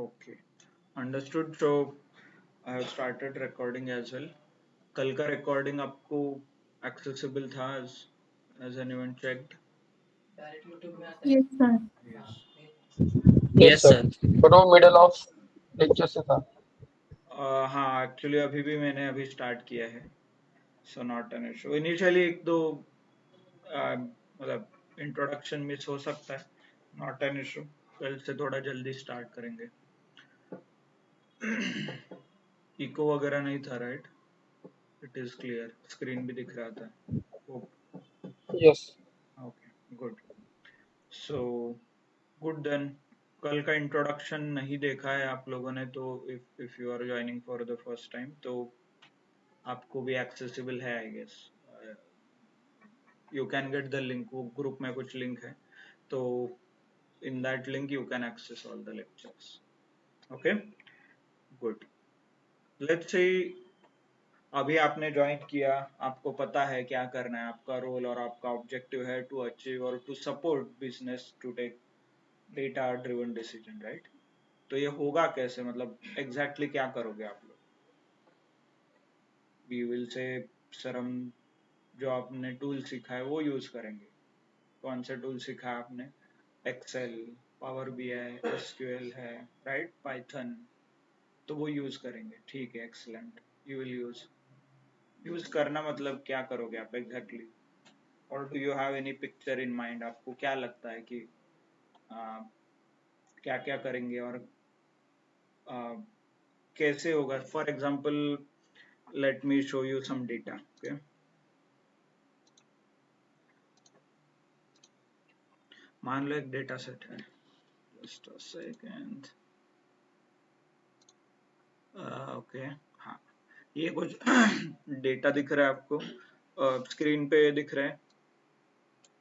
Okay, understood. So I have started recording as well. कल का recording आपको accessible था? As anyone checked? Yes, sir. Yes. Yes sir, sir. But वो middle of lecture से था। हाँ, एक्चुअली अभी भी मैंने अभी स्टार्ट किया है, so not an issue. Initially एक दो मतलब इंट्रोडक्शन मिस हो सकता है, नॉट एन इशू। कल से थोड़ा जल्दी स्टार्ट करेंगे। इको वगैरह नहीं था, right? It is clear, screen भी दिख रहा था। Yes. Okay, good. So good then. कल का इंट्रोडक्शन नहीं देखा है आप लोगों ने तो if you are joining for the first time तो आपको भी एक्सेसिबल है, I guess. You can get the link, वो ग्रुप में कुछ लिंक है, तो in that link you can access all the lectures. Okay, good. Let's see, अभी आपने ज्वाइन किया, आपको पता है क्या करना है, आपका रोल और आपका ऑब्जेक्टिव है टू अचीव और to support business to take data driven decision, right? तो ये होगा कैसे, मतलब एग्जैक्टली क्या करोगे आप लोग? वी विल से सर हम जो आपने टूल सीखा है वो यूज करेंगे। कौन सा टूल सीखा है आपने? एक्सेल, पावर बीआई, एसक्यूएल है, राइट? पाइथन, तो वो यूज करेंगे। ठीक है, एक्सलेंट। यू विल यूज करना मतलब क्या करोगे आप एग्जैक्टली? और do you have any picture in mind? आपको क्या लगता है कि क्या क्या करेंगे और कैसे होगा? For example, let me show you some data. Okay, मान लो एक डेटा सेट है, जस्ट अ सेकेंड। ओके, हाँ, ये कुछ डेटा दिख रहा है आपको, स्क्रीन पे दिख रहा है।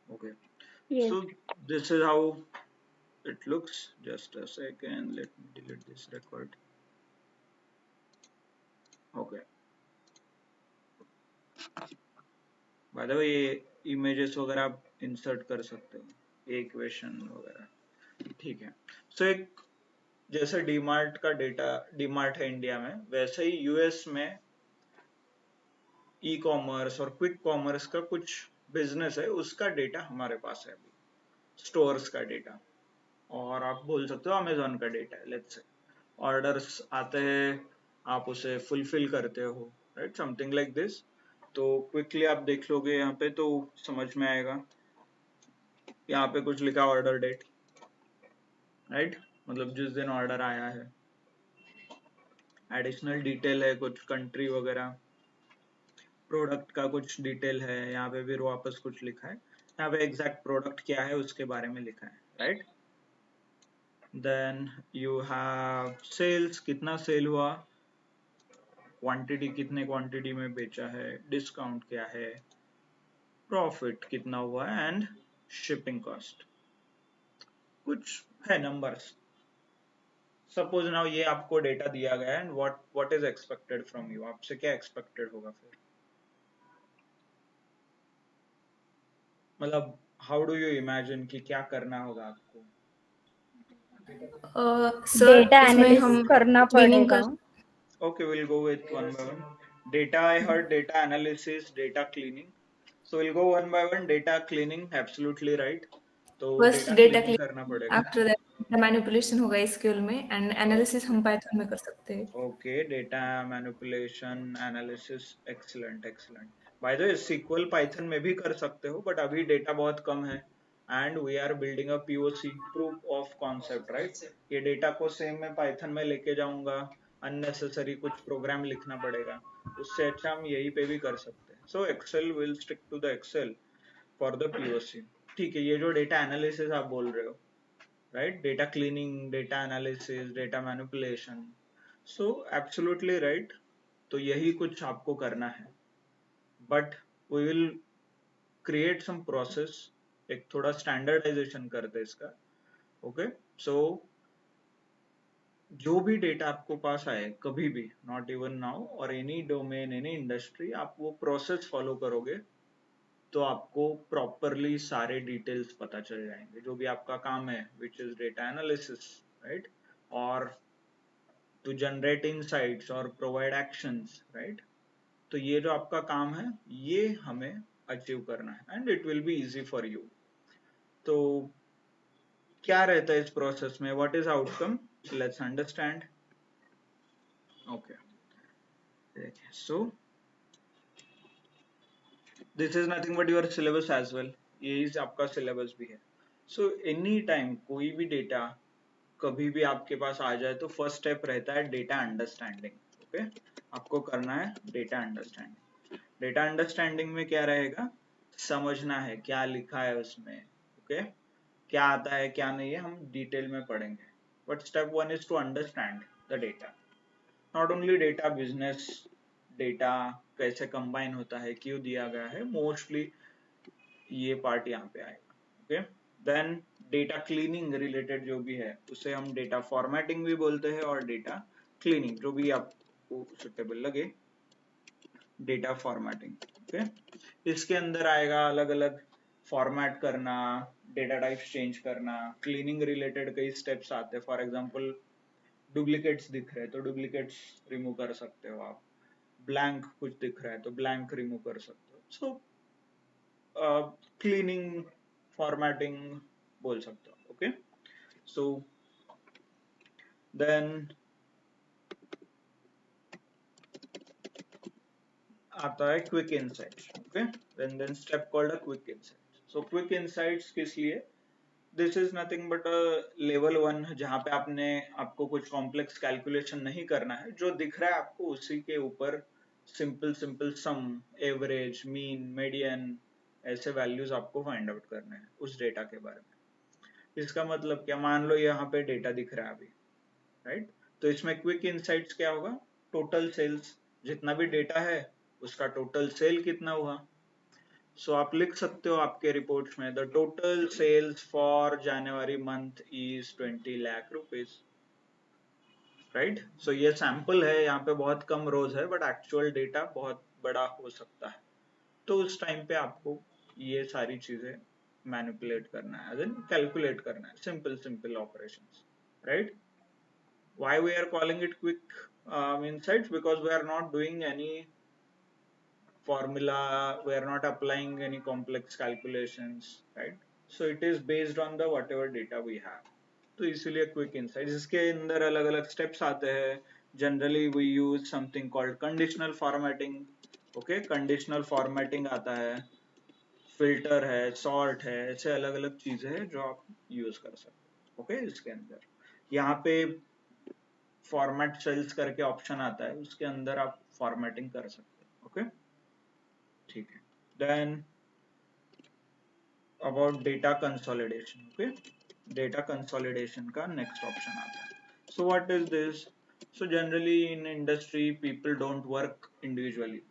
Okay, Yes. so this is how it looks. Just a second, let me delete this record. Okay, by the way, ये images वगैरह आप insert कर सकते हो, इक्वेशन वगैरह, ठीक है। सो एक जैसे डीमार्ट का डेटा, डीमार्ट है इंडिया में, वैसे ही यूएस में ई कॉमर्स और क्विक कॉमर्स का कुछ बिजनेस है, उसका डेटा हमारे पास है अभी, स्टोर्स का डेटा। और आप बोल सकते हो अमेजोन का डेटा है। लेट्स से ऑर्डर्स आते हैं, आप उसे फुलफिल करते हो, राइट? Something like this. तो क्विकली आप देख लोगे यहाँ पे तो समझ में आएगा। यहाँ पे कुछ लिखा ऑर्डर डेट, राइट? मतलब जिस दिन ऑर्डर आया है। एडिशनल डिटेल है कुछ कंट्री वगैरह, प्रोडक्ट का कुछ डिटेल है, यहाँ पे भी वापस कुछ लिखा है। यहाँ पे एग्जैक्ट प्रोडक्ट क्या है उसके बारे में लिखा है, right? Then you have sales, कितना सेल हुआ, क्वांटिटी, कितने क्वांटिटी में बेचा है, डिस्काउंट क्या है, प्रॉफिट कितना हुआ, एंड शिपिंग कॉस्ट। कुछ है नंबर्स। सपोज नाउ ये आपको डेटा दिया गया है, and what is expected from you? आपसे क्या एक्सपेक्टेड होगा फिर? मतलब हाउ डू यू इमेजिन कि क्या करना होगा आपको? सर Data इसमें analysis हम करना क्लीनिंग पड़ेगा. कर Okay, we'll go with one by one. Data, I heard data analysis, data cleaning. So we'll go one by one. Data cleaning, absolutely right. तो फर्स्ट data डेटा cleaning करना cleaning, पड़ेगा। After that manipulation होगा SQL में, and analysis Okay. हम Python में कर सकते हैं। Okay, data manipulation, analysis, excellent, excellent. By the way, SQL Python में भी कर सकते हो, but अभी data बहुत कम है, and we are building a POC, proof of concept, right? ये data को same मैं Python में लेके जाऊंगा, unnecessary कुछ program लिखना पड़ेगा, उससे अच्छा हम यही पे भी कर सकते हैं। So Excel will stick to the Excel for the POC. ठीक है, ये जो data analysis आप बोल रहे हो, right? Data cleaning, data analysis, data manipulation. So absolutely right. तो यही कुछ आपको करना है, but we will create some process, एक थोड़ा standardization करते इसका। Okay, so जो भी डेटा आपको पास आए कभी भी, not even now or any domain, any industry, आप वो process follow करोगे तो आपको properly सारे details पता चल जाएंगे, जो भी आपका काम है, which is data analysis, right? और to generate insights or provide actions, right? तो ये जो आपका काम है ये हमें अचीव करना है and it will be easy for you. तो क्या रहता है इस प्रोसेस में, what is outcome? Let's understand. Okay. So this is nothing but your syllabus as well. यही आपका syllabus भी है. So any time कोई भी डेटा कभी भी आपके पास आ जाए तो फर्स्ट स्टेप रहता है डेटा अंडरस्टैंडिंग. ओके, आपको करना है डेटा अंडरस्टैंडिंग. डेटा अंडरस्टैंडिंग में क्या रहेगा, समझना है क्या लिखा है उसमें. ओके, क्या आता है क्या नहीं है हम डिटेल में पढ़ेंगे. But step one is to understand the data. Not only data, business data कैसे कंबाइन होता है, क्यों दिया गया है, मोस्टली ये पार्ट यहाँ पे आएगा. Okay, then data cleaning related जो भी है उसे हम डेटा फॉर्मेटिंग भी बोलते हैं और डेटा क्लीनिंग, जो भी आपको सुटेबल लगे, डेटा फॉर्मेटिंग. ओके, इसके अंदर आएगा अलग अलग फॉर्मेट करना, डेटा टाइप्स चेंज करना, क्लीनिंग रिलेटेड कई स्टेप्स आते हैं. फॉर एग्जांपल डुप्लीकेट्स दिख रहे हैं तो डुप्लीकेट्स रिमूव कर सकते हो आप, ब्लैंक कुछ दिख रहा है तो ब्लैंक रिमूव कर सकते हो. सो क्लीनिंग फॉर्मेटिंग बोल सकते हो. ओके, सो देन आता है quick insights. Okay, then step called a quick insights. So quick insights किस लिए, this is nothing but level 1 जहां पे आपको कुछ कॉम्प्लेक्स कैलकुलेशन नहीं करना है. जो दिख रहा है आपको उसी के ऊपर सिंपल सिंपल सम, एवरेज, मीन, मीडियन ऐसे वैल्यूज आपको फाइंड आउट करने हैं उस डेटा के बारे में. इसका मतलब क्या, मान लो यहाँ पे डेटा दिख रहा है अभी, राइट? तो इसमें क्विक इनसाइट्स क्या होगा, टोटल सेल्स, जितना भी डेटा है उसका टोटल सेल कितना हुआ. सो आप लिख सकते हो आपके रिपोर्ट्स में, the total sales for January month is 20 lakh rupees, right? So ये सैंपल है, यहाँ पे बहुत कम रोज है बट एक्चुअल डेटा बहुत बड़ा हो सकता है. तो उस टाइम पे आपको ये सारी चीजें मैनिपुलेट करना है, देन कैलकुलेट करना है, simple operations, right? Why we are calling it quick insights? Because we are not doing any formula, we are not applying any complex calculations, right? So it is based on the whatever data we have. तो इसीलिए quick insights. इसके अंदर अलग अलग steps आते हैं. Generally we use something called conditional formatting. Okay, conditional formatting आता है, फिल्टर है, सॉर्ट है, ऐसे अलग अलग चीजें हैं जो आप यूज कर सकते हो. ओके, इसके अंदर यहाँ पे फॉर्मेट सेल्स करके ऑप्शन आता है, उसके अंदर आप फॉर्मेटिंग कर सकते हो. ओके, ठीक है. Then about data consolidation. Okay, data consolidation का नेक्स्ट ऑप्शन आता है. So what is this? So generally in industry people don't work individually.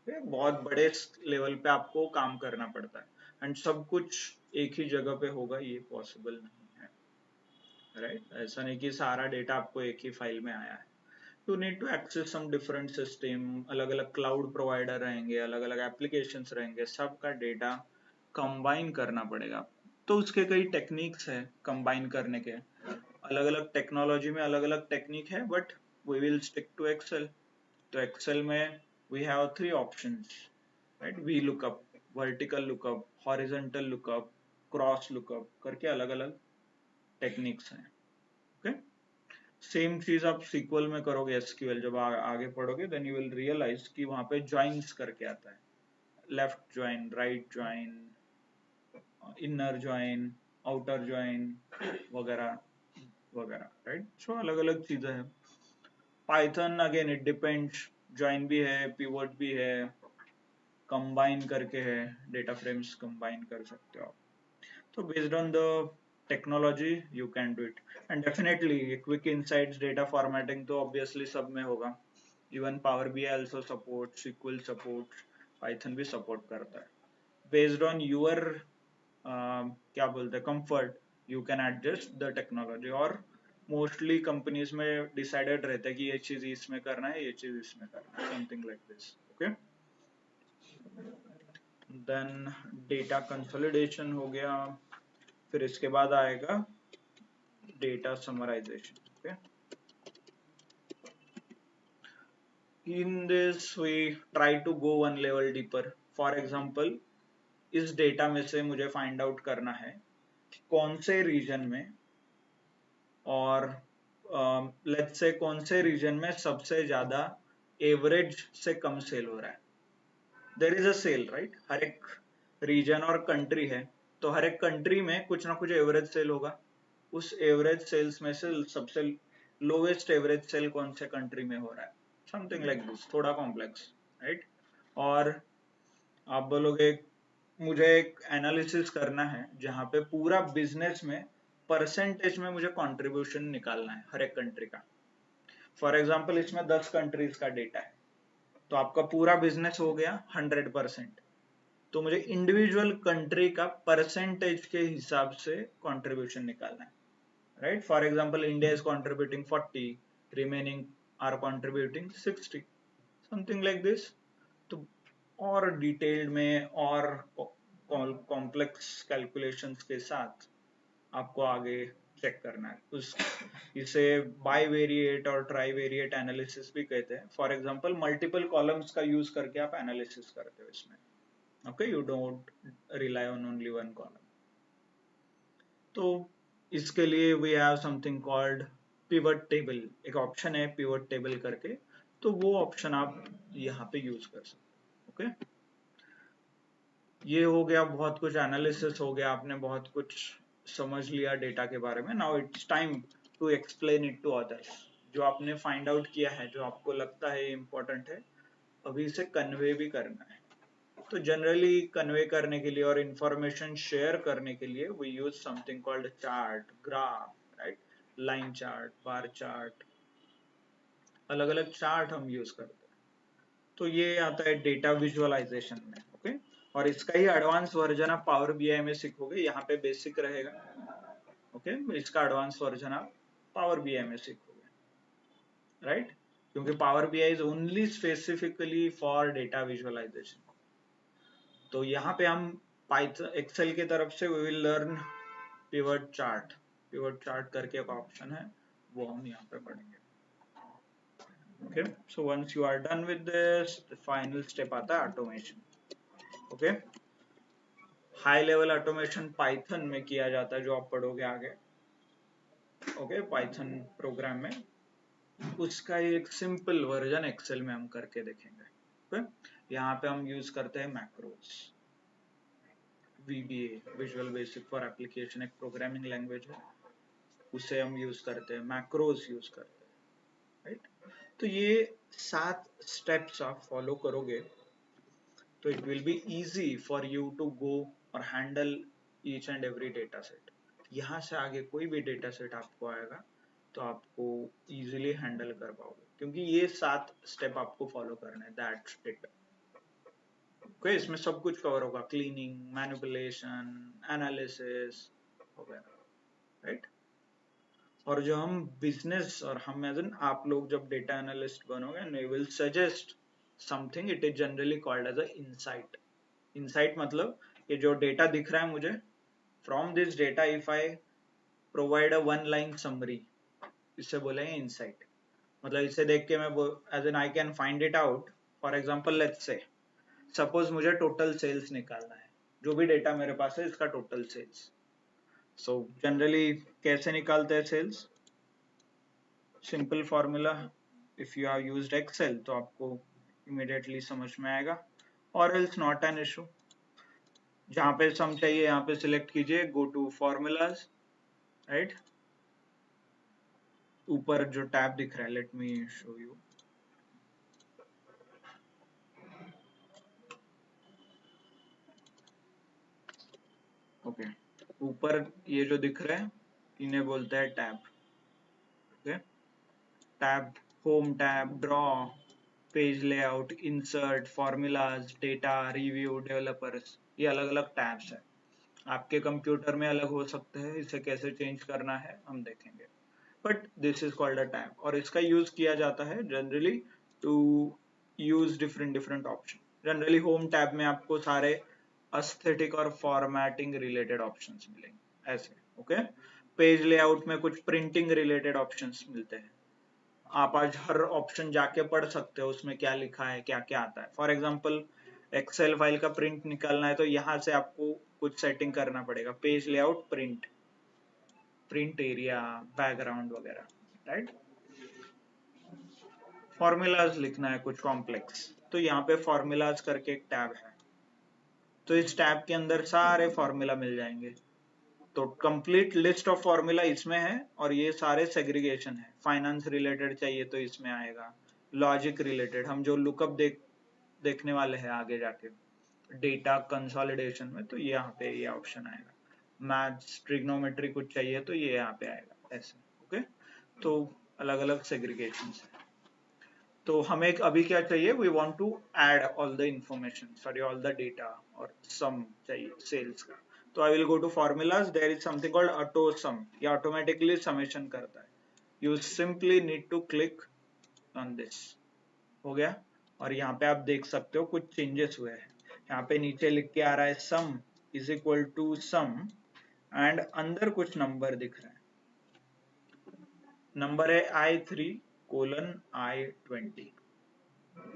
बहुत बड़े लेवल पे आपको काम करना पड़ता है एंड सब कुछ एक ही जगह पे होगा, ये पॉसिबल नहीं है, राइट? ऐसा नहीं कि सारा डेटा आपको एक ही फाइल में आया है. You need to access some different system, अलग अलग क्लाउड प्रोवाइडर रहेंगे, अलग अलग एप्लीकेशंस रहेंगे, सबका डेटा कंबाइन करना पड़ेगा. तो उसके कई टेक्निक्स है कंबाइन करने के, अलग अलग टेक्नोलॉजी में अलग अलग टेक्निक है, but we will stick to Excel. तो एक्सेल में we have 3 options, right? V lookup, vertical lookup, horizontal lookup, cross lookup करके अलग अलग टेक्निक्स हैं. ओके, सेम चीज आप सीक्वल में करोगे, एसक्यूएल जब आगे पढ़ोगे, देन यू विल रियलाइज कि वहां पे ज्वाइंस करके आता है, left join, right join, inner join, outer join वगैरह वगैरह, राइट? सो अलग अलग चीजें हैं. Python again it depends, join भी है, पिवट भी है, कंबाइन करके है, डेटा फ्रेम्स कंबाइन कर सकते हो आप. तो based on the technology you can do it. And definitely quick insights, data formatting तो ऑब्वियसली सब में होगा. Even power BI also support, SQL support, Python भी सपोर्ट करता है. बेस्ड ऑन यूर क्या बोलते हैं comfort, you can adjust the technology. और मोस्टली कंपनीज में डिसाइडेड रहता है कि ये चीज इसमें करना है, ये चीज इसमें करना है, something like this. Okay, then data consolidation हो गया. फिर इसके बाद आएगा data summarization. Okay, in this we try to go one level deeper. For example, इस डेटा में से मुझे फाइंड आउट करना है कौन से रीजन में और लेट्स से कौन से रीजन में सबसे ज्यादा एवरेज से कम सेल हो रहा है. There is a sale, right? हर एक रीजन और कंट्री है, तो हर एक कंट्री में कुछ ना कुछ एवरेज सेल होगा. उस एवरेज सेल्स में से सबसे लोवेस्ट एवरेज सेल कौन से कंट्री में हो रहा है, समथिंग लाइक दिस. थोड़ा कॉम्प्लेक्स, राइट? और आप बोलोगे मुझे एक एनालिसिस करना है जहां पे पूरा बिजनेस में परसेंटेज में मुझे कंट्रीब्यूशन निकालना है हर एक कंट्री का. फॉर एग्जांपल इसमें 10 कंट्रीज का डेटा है, तो आपका पूरा बिजनेस हो गया 100%. तो मुझे इंडिविजुअल कंट्री का परसेंटेज के हिसाब से कंट्रीब्यूशन निकालना है, right? For example India is contributing 40, remaining are contributing 60, something like this. तो और डिटेल्ड में और कॉम्प्लेक्स कैलकुलेशंस के साथ आपको आगे चेक करना है. इसे बाईवेरिएट और ट्राईवेरिएट एनालिसिस भी कहते हैं. फॉर एग्जांपल मल्टीपल कॉलम्स का यूज करके आप एनालिसिस करते हो इसमें. Okay, you don't rely on only one column. तो इसके लिए we have something called pivot table. एक ऑप्शन है पिवट टेबल करके, तो वो ऑप्शन आप यहाँ पे यूज कर सकते हो. ओके, ये हो गया, बहुत कुछ एनालिसिस हो गया, आपने बहुत कुछ समझ लिया डेटा के बारे में. Now it's time to explain it to others. जो आपने फाइंड आउट किया है, जो आपको लगता है इम्पोर्टेंट है, अभी इसे कन्वे भी करना है. तो जनरली कन्वे करने के लिए और इंफॉर्मेशन शेयर करने के लिए we use something called chart, graph, right? Line chart, bar chart, अलग अलग चार्ट हम यूज करते हैं. तो ये आता है डेटा विजुअलाइजेशन में. ओके, और इसका ही एडवांस वर्जन आप पावर बीआई में सीखोगे. यहाँ पे बेसिक रहेगा. ओके, इसका एडवांस वर्जन आप पावर बीआई में सीखोगे, राइट? क्योंकि power BI is only specifically for data visualization. तो यहाँ पे हम पाइथन एक्सेल की तरफ से we will learn pivot chart. Pivot chart करके एक ऑप्शन है, वो हम यहाँ पे पढ़ेंगे. Okay, so once you are done with this, the final step आता है automation. Okay, high level automation Python में किया जाता है, जो आप पढ़ोगे आगे. ओके, पाइथन प्रोग्राम में उसका एक सिंपल वर्जन एक्सेल में हम करके देखेंगे. ओके, यहाँ पे हम यूज करते हैं macros. VBA, visual basic for application, एक प्रोग्रामिंग लैंग्वेज है, उसे हम यूज करते हैं, मैक्रोस यूज करते हैं, राइट? तो ये 7 स्टेप्स आप फॉलो करोगे तो it will be easy for you to go और handle each and every data set. यहाँ से आगे कोई भी डेटा सेट आपको आएगा तो आपको इजीली हैंडल कर पाओगे, क्योंकि ये 7 स्टेप आपको फॉलो करना है. That's it. ओके, इसमें सब कुछ कवर होगा, क्लीनिंग, मैनिपुलेशन, एनालिसिस वगैरह, राइट? और जो हम बिजनेस और हम एज एन आप लोग जब डेटा एनालिस्ट बनोगे and we will suggest something, it is generally called as a insight. Insight मतलब कि जो डेटा दिख रहा है मुझे, from this data if I provide a one line summary, इसे बोलेंगे इनसाइट. मतलब इसे देख के मैं as an I can find it out. For example let's say suppose मुझे टोटल सेल्स निकालना है, जो भी डेटा मेरे पास है इसका टोटल सेल्स. सो जनरली कैसे निकालते हैं sales? Simple formula. If you have used Excel तो आपको इमीडिएटली समझ में आएगा, और एल्स नॉट एन इशू. जहां पे सम चाहिए यहाँ पे सिलेक्ट कीजिए, गो टू फॉर्मूलाज, राइट? ऊपर जो टैब दिख रहा है, late me show you. Okay, ऊपर ये जो दिख रहे हैं इन्हें बोलते हैं tab. Okay, tab, home tab, draw, page layout, insert, formulas, data, review, developers, ये अलग अलग टैब्स है. आपके कंप्यूटर में अलग हो सकते हैं, इसे कैसे चेंज करना है हम देखेंगे, but this is called a tab. और इसका यूज किया जाता है generally to use different different option. Generally home tab में आपको सारे एस्थेटिक और फॉर्मेटिंग रिलेटेड ऑप्शंस मिलेंगे ऐसे. ओके, पेज लेआउट में कुछ प्रिंटिंग रिलेटेड ऑप्शंस मिलते हैं. आप आज हर ऑप्शन जाके पढ़ सकते हो उसमें क्या लिखा है, क्या क्या आता है। फॉर एग्जाम्पल एक्सेल फाइल का प्रिंट निकालना है तो यहाँ से आपको कुछ सेटिंग करना पड़ेगा, page layout, print, print area, background वगैरह, राइट। फॉर्मूलाज लिखना है कुछ कॉम्प्लेक्स, तो यहाँ पे फॉर्मूलाज करके एक टैब है, तो इस टैब के अंदर सारे फॉर्मूला मिल जाएंगे। तो कंप्लीट लिस्ट ऑफ फॉर्मूला इसमें है और ये सारे सेग्रीगेशन है। फाइनेंस रिलेटेड चाहिए तो इसमें आएगा, लॉजिक रिलेटेड हम जो लुकअप देखने वाले हैं आगे जाके डेटा कंसोलिडेशन में, तो यहाँ पे ये ऑप्शन आएगा। मैथ्स ट्रिग्नोमेट्री कुछ चाहिए तो ये यहाँ पे आएगा, ऐसे। ओके, तो अलग अलग सेग्रीगेशन है। तो हमें अभी क्या चाहिए, we want to add all the information, sorry all the data, और सम चाहिए सेल्स का। तो I will go to formulas, there is something called auto sum, ये ऑटोमेटिकली समेशन करता है। You simply need to click on this, हो गया। और यहाँ पे आप देख सकते हो कुछ चेंजेस हुए हैं। यहाँ पे नीचे लिख के आ रहा है sum is equal to sum, and अंदर कुछ नंबर दिख रहा है, नंबर है I3:I20।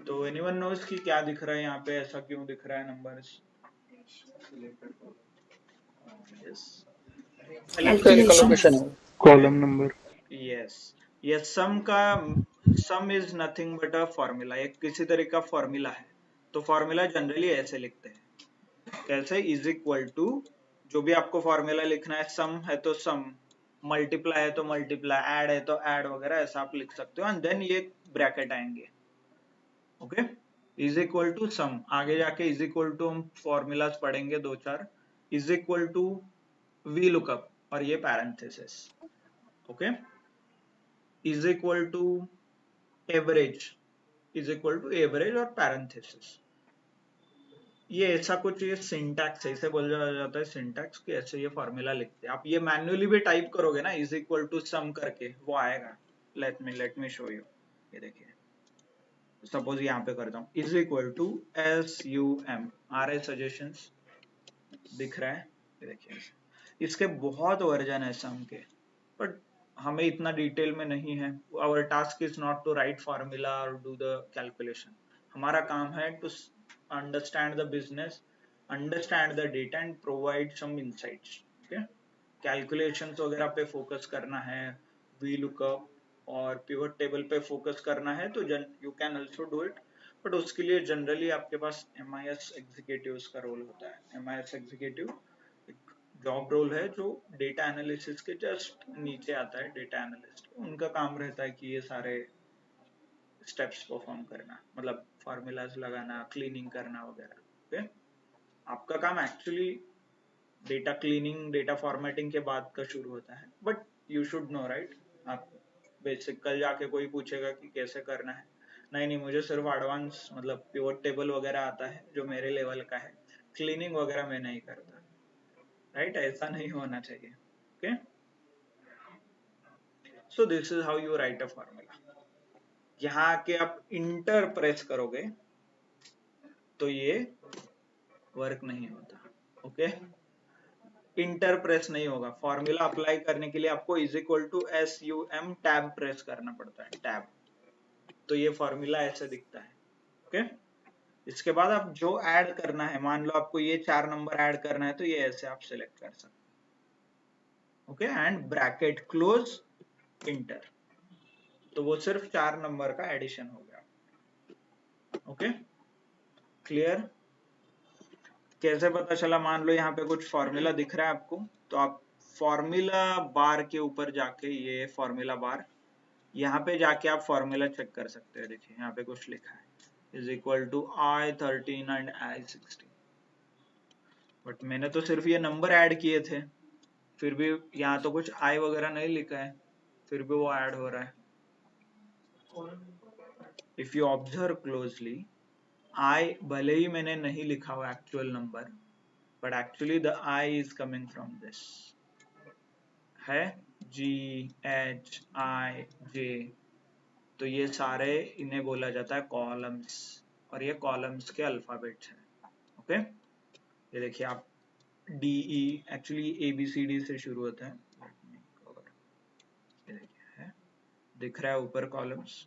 तो एनीवन नोज कि क्या दिख रहा है यहाँ पे, ऐसा क्यों दिख रहा है नंबर्स? यस, सेल कलोकेशन है, कॉलम नंबर। यस, ये सम का, सम is nothing but a formula, एक किसी तरह का फॉर्मूला है। तो फॉर्मूला जनरली ऐसे लिखते हैं, कैसे, इज इक्वल टू, जो भी आपको फॉर्मूला लिखना है, सम है तो सम, मल्टीप्लाई है तो मल्टीप्लाई, ऐड है तो ऐड वगैरह, ऐसा आप लिख सकते हो। एंड देन ये ब्रैकेट आएंगे, okay, is equal to sum. आगे जाके इज इक्वल टू हम फॉर्मूलाज पढ़ेंगे दो चार, is equal to V lookup, और ये parenthesis, okay, is equal to average, is equal to average और पैरेंथेसिस। ये ऐसा कुछ, ये सिंटैक्स है, इसे बोला जाता है सिंटैक्स, कि ऐसे ये फॉर्मूला लिखते हैं। आप ये मैन्युअली भी टाइप करोगे ना, इज इक्वल टू सम करके, वो आएगा। लेट मी शो यू, ये देखिए, सपोज यहाँ पे करता हूँ, is equal to SUM, RA suggestions दिख रहा है, ये देखिए। इसके बहुत वर्जन है सम के, बट हमें इतना डिटेल में नहीं है। Our task is not to write formula और डू द कैलकुलेशन, हमारा काम है to understand the business, understand the data and provide some insights. Okay, calculations वगैरह पे फोकस करना है, वी लुकअप और पिवट टेबल पे फोकस करना है, तो you can also do it, but उसके लिए जनरली आपके पास MIS एग्जीक्यूटिव्स का रोल होता है। MIS एग्जीक्यूटिव एक जॉब रोल है जो डेटा एनालिसिस के जस्ट नीचे आता है, डेटा एनालिस्ट। उनका काम रहता है कि ये सारे स्टेप्स परफॉर्म करना, मतलब फॉर्मूलाज लगाना, क्लीनिंग करना वगैरह। ओके, आपका काम actually data cleaning, data formatting के बाद का शुरू होता है, but you should know, right. आप बेसिक, कल जाके कोई पूछेगा कि कैसे करना है, नहीं मुझे सिर्फ एडवांस, मतलब पिवट टेबल वगैरह आता है जो मेरे लेवल का है, क्लीनिंग वगैरह मैं नहीं करता, राइट। ऐसा नहीं होना चाहिए, okay. So this is how you right a formula. यहाँ आके आप इंटर प्रेस करोगे तो ये वर्क नहीं होता, ओके। इंटर प्रेस नहीं होगा, फॉर्मूला अप्लाई करने के लिए आपको is equal to SUM tab press करना पड़ता है, टैब। तो ये फॉर्मूला ऐसे दिखता है, ओके। इसके बाद आप जो ऐड करना है, मान लो आपको ये 4 नंबर ऐड करना है, तो ये ऐसे आप सिलेक्ट कर सकते हैं, okay, and bracket close, inter. तो वो सिर्फ 4 नंबर का एडिशन हो गया, ओके, क्लियर। कैसे पता चला, मान लो यहाँ पे कुछ फॉर्मूला दिख रहा है आपको, तो आप फॉर्मूला बार के ऊपर जाके, ये फॉर्मूला बार, यहाँ पे जाके आप फॉर्मूला चेक कर सकते हैं। देखिए यहाँ पे कुछ लिखा है, is equal to I13 and I16, but मैंने तो सिर्फ ये नंबर ऐड किए थे, फिर भी यहाँ तो कुछ I वगैरह नहीं लिखा है, फिर भी वो ऐड हो रहा है। If you observe closely, I भले ही मैंने नहीं लिखा हुआ actual number, but actually the I is coming from this, है GHIJ, तो ये सारे इन्हें बोला जाता है कॉलम्स, और ये कॉलम्स के अल्फाबेट्स हैं, ओके। ये देखिए आप DE एक्चुअली ABCD से शुरू होता है, ये देखिए है दिख रहा है ऊपर columns.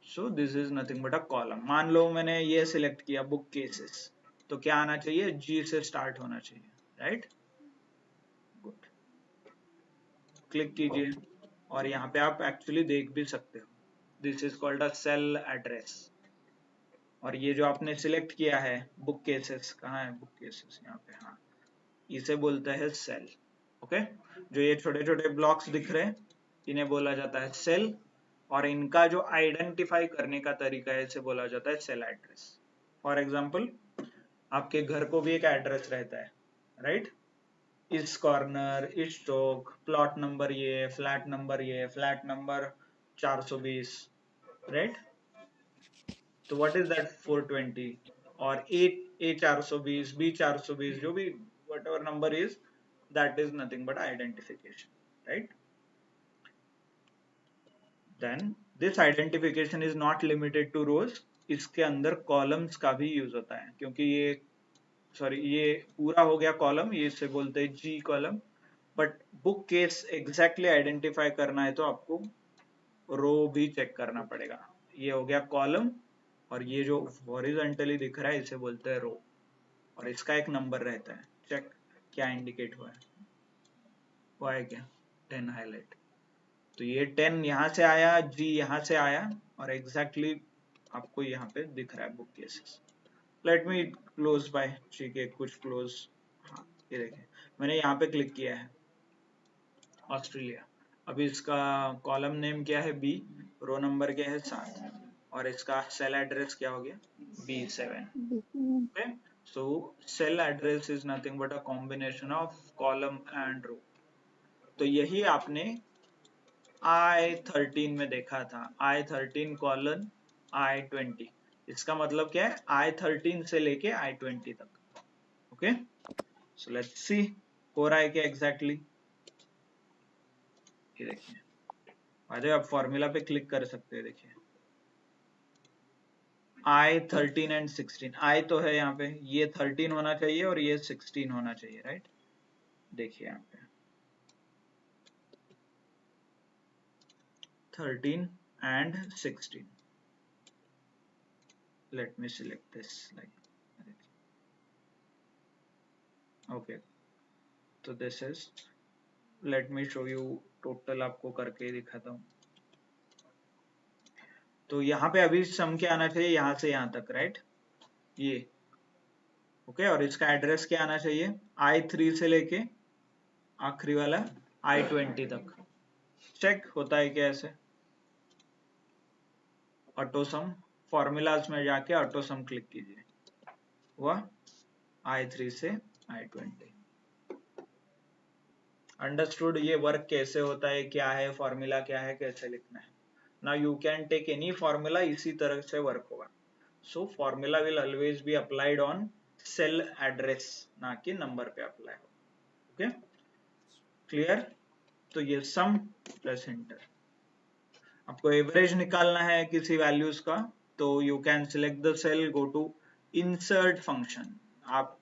So this is nothing but a column. मान लो मैंने ये सिलेक्ट किया बुक केसेस, तो क्या आना चाहिए, जी से स्टार्ट होना चाहिए, राइट। गुड, क्लिक कीजिए और यहाँ पे आप एक्चुअली देख भी सकते हो, this is called a cell address. और ये जो आपने सिलेक्ट किया है बुक केसेस, कहाँ है बुक केसेस, यहाँ पे, हाँ, इसे बोलते हैं सेल। ओके, जो ये छोटे छोटे ब्लॉक्स दिख रहे हैं इन्हें बोला जाता है सेल, और इनका जो आइडेंटिफाई करने का तरीका है इसे बोला जाता है सेल एड्रेस। फॉर एग्जाम्पल, आपके घर को भी एक एड्रेस रहता है, राइट। इस कॉर्नर, इस चौक, प्लॉट नंबर ये, फ्लैट नंबर ये, फ्लैट नंबर 420, राइट। तो व्हाट इज दैट 420 और ए 420, बी 420, जो भी whatever number is, that is nothing but identification, right. Then this identification is not limited to rows, इसके अंदर कॉलम्स का भी यूज होता है, क्योंकि ये सॉरी ये पूरा हो गया कॉलम, ये इसे बोलते हैं G column. But book case exactly identify करना है तो आपको रो भी चेक करना पड़ेगा। ये हो गया कॉलम, और ये जो हॉरिजॉन्टली दिख रहा है इसे बोलते हैं रो, और इसका एक नंबर रहता है। चेक क्या इंडिकेट हुआ है क्या, 10 हाईलाइट। तो ये 10 यहाँ से आया, जी यहाँ से आया, और एग्जैक्टली आपको यहाँ पे दिख रहा है book cases. Let me close by, ठीक है, कुछ क्लोज, हाँ ये देखिए मैंने यहाँ पे क्लिक किया है ऑस्ट्रेलिया। अभी इसका कॉलम नेम क्या है, बी, रो नंबर क्या है 7, और इसका सेल एड्रेस क्या हो गया, B7। Okay, so cell address is nothing but a combination of column and row. तो यही आपने I13 में देखा था, I13 कॉलन I20। इसका मतलब क्या है, I13 से लेके I20 तक। ओके, सो लेट्स सी हो रहा है क्या एग्जैक्टली। ये देखिए, अरे आप फॉर्मूला पे क्लिक कर सकते हैं, देखिए I13 एंड 16, I तो है यहाँ पे, ये 13 होना चाहिए और ये 16 होना चाहिए, राइट। देखिए यहाँ पे 13 and 16. Let me select this like, okay, so this is, let me show you total, आपको करके दिखाता हूँ। तो यहाँ पे अभी सम क्या आना चाहिए, यहाँ से यहाँ तक, राइट, ये ओके। और इसका एड्रेस क्या आना चाहिए, I3 से लेके आखिरी वाला I20 तक। चेक होता है क्या ऐसे, ऑटो सम, फॉर्मूलाज में जाके ऑटो सम क्लिक कीजिए, हुआ I3 से I20। अंडरस्टूड ये वर्क कैसे होता है, क्या है फॉर्मूला, क्या है, कैसे लिखना है। Now you can take any formula, इसी तरह से वर्क होगा। So formula will always be applied on cell address, ना कि नंबर पे अप्लाई हो। Okay, clear. तो ये सम प्लस इंटर। आपको एवरेज निकालना है किसी वैल्यूज का, तो you can select the cell, go to insert function. आप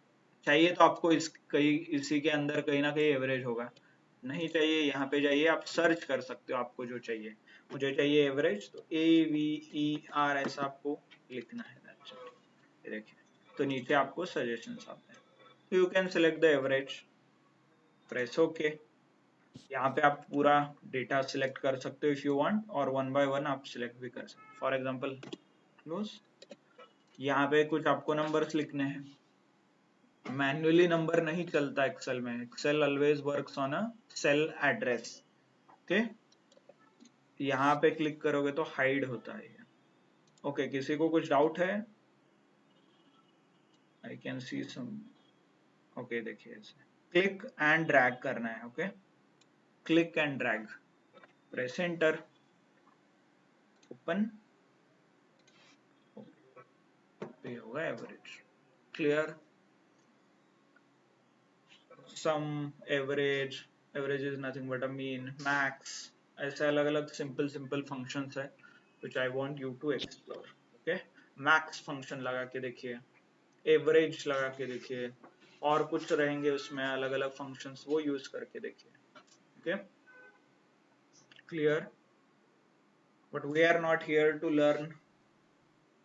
चाहिए तो आपको इसी के अंदर कहीं ना कहीं एवरेज होगा, नहीं चाहिए यहाँ पे जाइए, आप सर्च कर सकते हो आपको जो चाहिए। मुझे चाहिए एवरेज, तो AVER ऐसा आपको लिखना है। ये देखिए, तो नीचे आपको सजेशंस आते हैं, तो you can select the average, press okay. यहाँ पे आप पूरा डेटा सिलेक्ट कर सकते हो इफ यू वांट, और वन बाय वन आप सिलेक्ट भी कर सकते हो। फॉर एग्जांपल क्लोज, यहाँ पे कुछ आपको नंबर्स लिखने हैं, मैन्युअली नंबर नहीं चलता एक्सेल में, Excel always works on a cell address. Okay, यहाँ पे क्लिक करोगे तो हाइड होता है। ओके, किसी को कुछ डाउट है, I can see some. Okay देखिए, क्लिक एंड ड्रैग करना है। Okay, click and drag, press enter, open, ये होगा average. Clear, sum, average, average is nothing but a mean, max, ऐसे अलग अलग सिंपल फंक्शंस है which I want you to explore. Okay, max function लगा के देखिए, एवरेज लगा के देखिए, और कुछ रहेंगे उसमें अलग अलग फंक्शंस, वो यूज करके देखिए। Okay, Clear? But we are not here to learn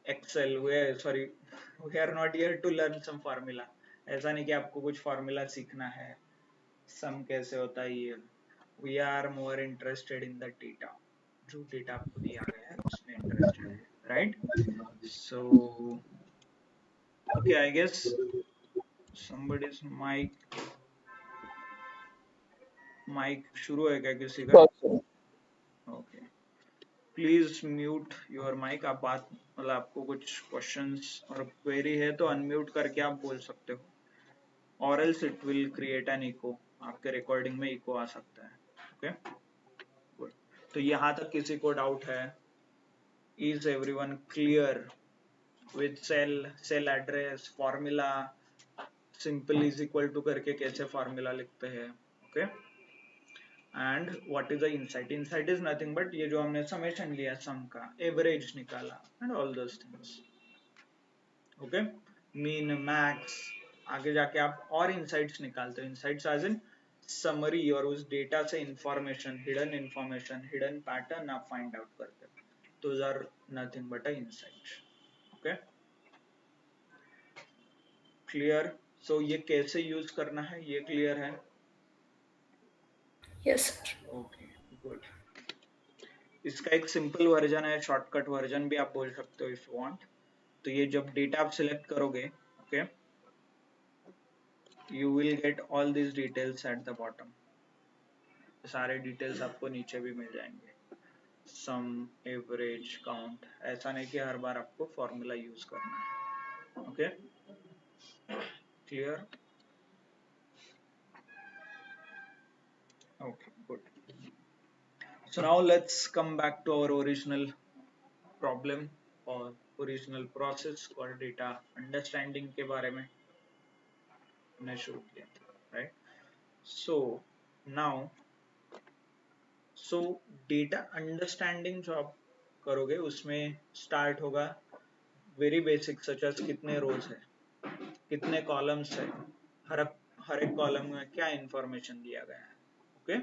Excel. We are not here to learn some formula. ऐसा नहीं कि आपको कुछ फॉर्मूला सीखना है, सम कैसे होता है ये. We are more interested in the data. जो डेटा आपको दिया गया है उसमें इंटरेस्टेड है, right? So okay, I guess somebody's mic शुरू है क्या किसी का? Okay. Please mute your mic. आप बात मतलब आपको कुछ क्वेश्चंस और क्वेरी है तो अनम्यूट करके आप बोल सकते हो, और else it will create an echo. आपके रिकॉर्डिंग में इको आ सकता है. Okay good. तो यहाँ तक किसी को डाउट है? Is everyone clear with cell address formula, simple is equal to करके कैसे फॉर्मूला लिखते हैं? Okay. And what is the insight? Insight is nothing but ये जो हमने समेशन लिया सम का, एवरेज निकाला and all those things. Okay. Mean max, आगे जाके आप और इनसाइट्स निकालते हो. इनसाइट्स एज इन समरी, और उस डेटा से इंफॉर्मेशन, हिडन पैटर्न आप फाइंड आउट करते हो. Those are nothing but a insight. Okay clear? So ये कैसे यूज करना है ये क्लियर है? Yes sir. Okay good. इसका एक सिंपल वर्जन है, शॉर्टकट वर्जन भी आप बोल सकते हो इफ यू वांट. तो ये जब डेटा आप सिलेक्ट करोगे, okay, you will get all this details at the bottom. सारे डिटेल्स आपको नीचे भी मिल जाएंगे. सम, एवरेज, काउंट. ऐसा नहीं कि हर बार आपको फॉर्मूला यूज करना है. Okay clear? Okay good. So now let's come back to our original problem or original process और data understanding के बारे में हमने शुरू किया था, right? So now, data understanding जो आप करोगे उसमें start होगा very basic such as कितने rows है, कितने columns है, हर एक column में क्या information दिया गया है, okay?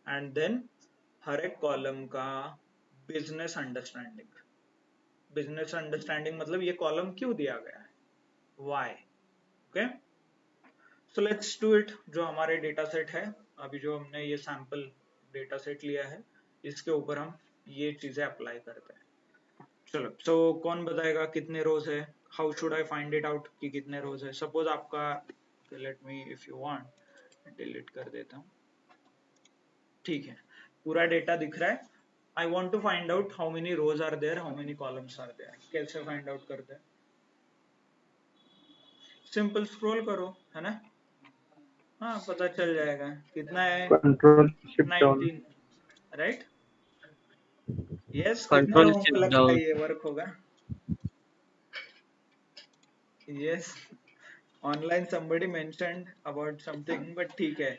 And then हर एक कॉलम का बिजनेस अंडरस्टैंडिंग. बिजनेस अंडरस्टैंडिंग मतलब ये कॉलम क्यों दिया गया है, why. Okay so let's do it. जो हमारे डेटा सेट है अभी, जो हमने ये सैंपल डेटा सेट लिया है, इसके ऊपर हम ये चीजें अप्लाई करते हैं. चलो, सो कौन बताएगा कितने रोज है? How should I find it out कि कितने रोज है? सपोज आपका, let me, if you want delete कर देता हूँ. ठीक है, पूरा डेटा दिख रहा है. I want to find out how many rows are there, how many columns are there. कैसे फाइंड आउट करते हैं? सिंपल स्क्रॉल करो, है ना? हाँ, पता चल जाएगा कितना है. Control shift down. 19, right? Yes. कितने कंट्रोल लोगों को शिफ्ट लगता है डाउन. ये वर्क होगा? Yes. Online somebody mentioned about something, but ठीक है.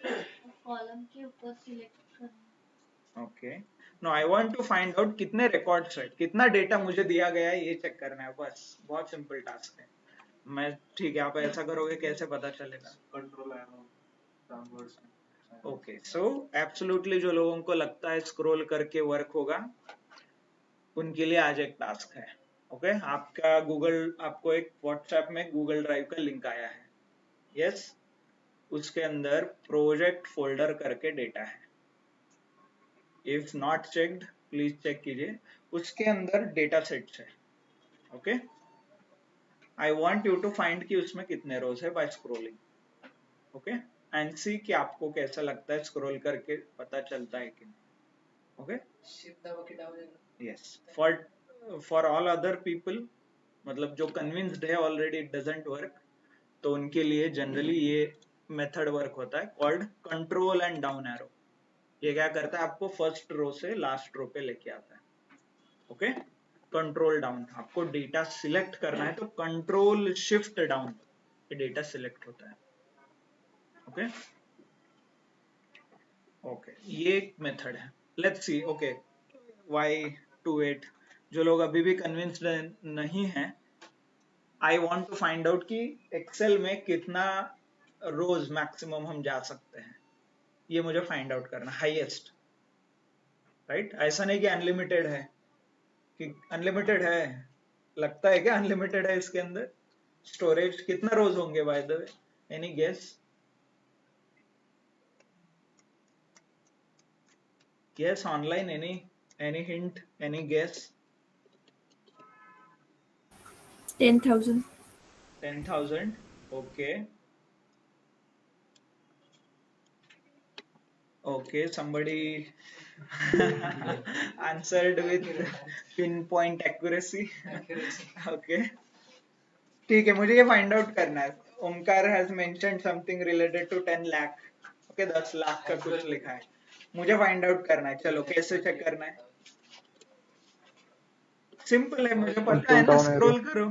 कॉलम के ऊपर सिलेक्ट करना. Okay. No, I want to find out कितने रिकॉर्ड्स है, कितना डेटा मुझे दिया गया है, ये चेक करना है बस. बहुत सिंपल टास्क है. मैं, ठीक है, आप ऐसा करोगे कैसे पता चलेगा? Control arrow downwards. Okay so absolutely जो लोगों को लगता है स्क्रॉल करके वर्क होगा, उनके लिए आज एक टास्क है. ओके आपका गूगल, आपको एक व्हाट्सएप में गूगल ड्राइव का लिंक आया है. यस. उसके अंदर प्रोजेक्ट फोल्डर करके डेटा है. If not checked please check कीजिए. उसके अंदर डेटा सेट्स है. Okay I want you to find कि उसमें कितने रोज है by scrolling. Okay and see कि आपको कैसा लगता है, स्क्रॉल करके पता चलता है कि नहीं. ओके शिफ्ट दबा के down. Yes. For all other people, मतलब जो कन्विंस्ड है ऑलरेडी इट डजंट वर्क, तो उनके लिए जनरली ये मेथड वर्क होता है called control and down arrow. ये क्या करता है, आपको फर्स्ट रो से लास्ट रो पे लेके आता है. ओके कंट्रोल डाउन, आपको डेटा सिलेक्ट करना है तो कंट्रोल शिफ्ट डाउन, ये डेटा सिलेक्ट होता है. ओके ओके ये एक मेथड है. Let's see. Okay why to wait? जो लोग अभी भी कन्विंस्ड नहीं है, I want to find out कि एक्सेल में कितना रोज मैक्सिमम हम जा सकते हैं, ये मुझे फाइंड आउट करना. हाईएस्ट. राइट? ऐसा नहीं कि अनलिमिटेड है, कि अनलिमिटेड है, लगता है क्या अनलिमिटेड है इसके अंदर? स्टोरेज कितना रोज होंगे by the way? Any guess? Yes, online, any hint, any guess? 10,000. 10,000. Okay. Okay, somebody answered with pinpoint accuracy. Okay. ठीक है, मुझे ये फाइंड आउट करना है. Omkar has mentioned something related to 10 lakh. Okay, 10 lakh का कुछ लिखा है. मुझे फाइंड आउट करना है. चलो, कैसे चेक करना है? सिंपल है, मुझे पता है ना. स्क्रॉल करो,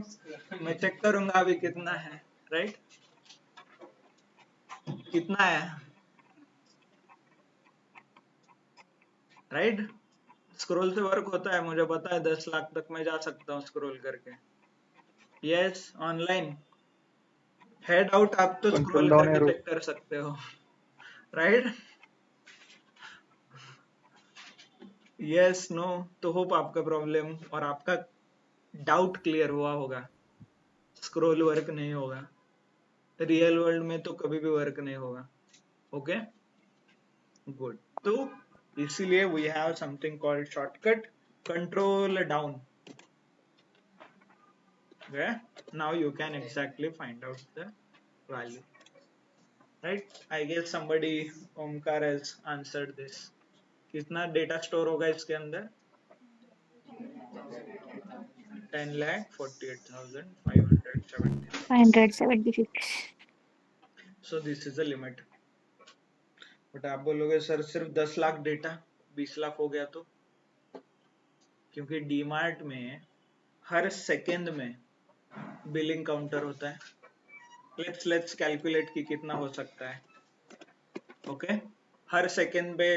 मैं चेक करूंगा अभी कितना है. राइट? कितना है? राइट? स्क्रॉल से वर्क होता है, मुझे पता है. 10 लाख तक मैं जा सकता हूँ स्क्रॉल करके. Yes, online. हेड आउट आप तो स्क्रॉल करके चेक कर सकते हो. राइट? Yes, no. तो होप आपका प्रॉब्लम और आपका डाउट क्लियर हुआ होगा. स्क्रॉल वर्क नहीं होगा, रियल वर्ल्ड में तो कभी भी वर्क नहीं होगा. Okay, good. तो इसीलिए we have something called shortcut, control down. Okay, now you can exactly find out the value. Right? I guess somebody, Omkar, has answered this. कितना डेटा स्टोर होगा इसके अंदर? 10,48,576. 576. So this is the limit. But आप बोलोगे sir सिर्फ 10 lakh data 20 lakh हो गया तो? क्योंकि डीमार्ट में हर सेकेंड में बिलिंग काउंटर होता है. लेट्स कैलकुलेट कि कितना हो सकता है. ओके, हर सेकेंड पे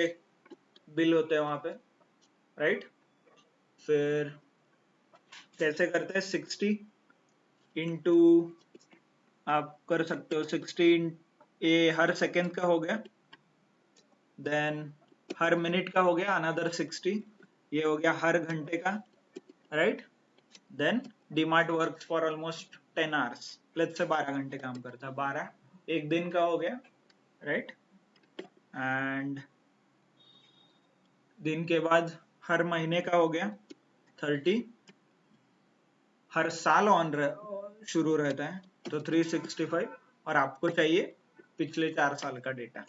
बिल होते हैं वहां पे. राइट? फिर कैसे करते हैं? 60 इंटू, आप कर सकते हो 60, ये हर सेकेंड का हो गया. देन हर मिनट का हो गया अनदर 60. ये हो गया हर घंटे का. Right? Then DMart works for almost 10 hours. Let's say 12 घंटे काम करता है. 12 एक दिन का हो गया. राइट? एंड दिन के बाद हर महीने का हो गया 30. हर साल ऑन शुरू रहता है तो 365. और आपको चाहिए पिछले 4 साल का डेटा.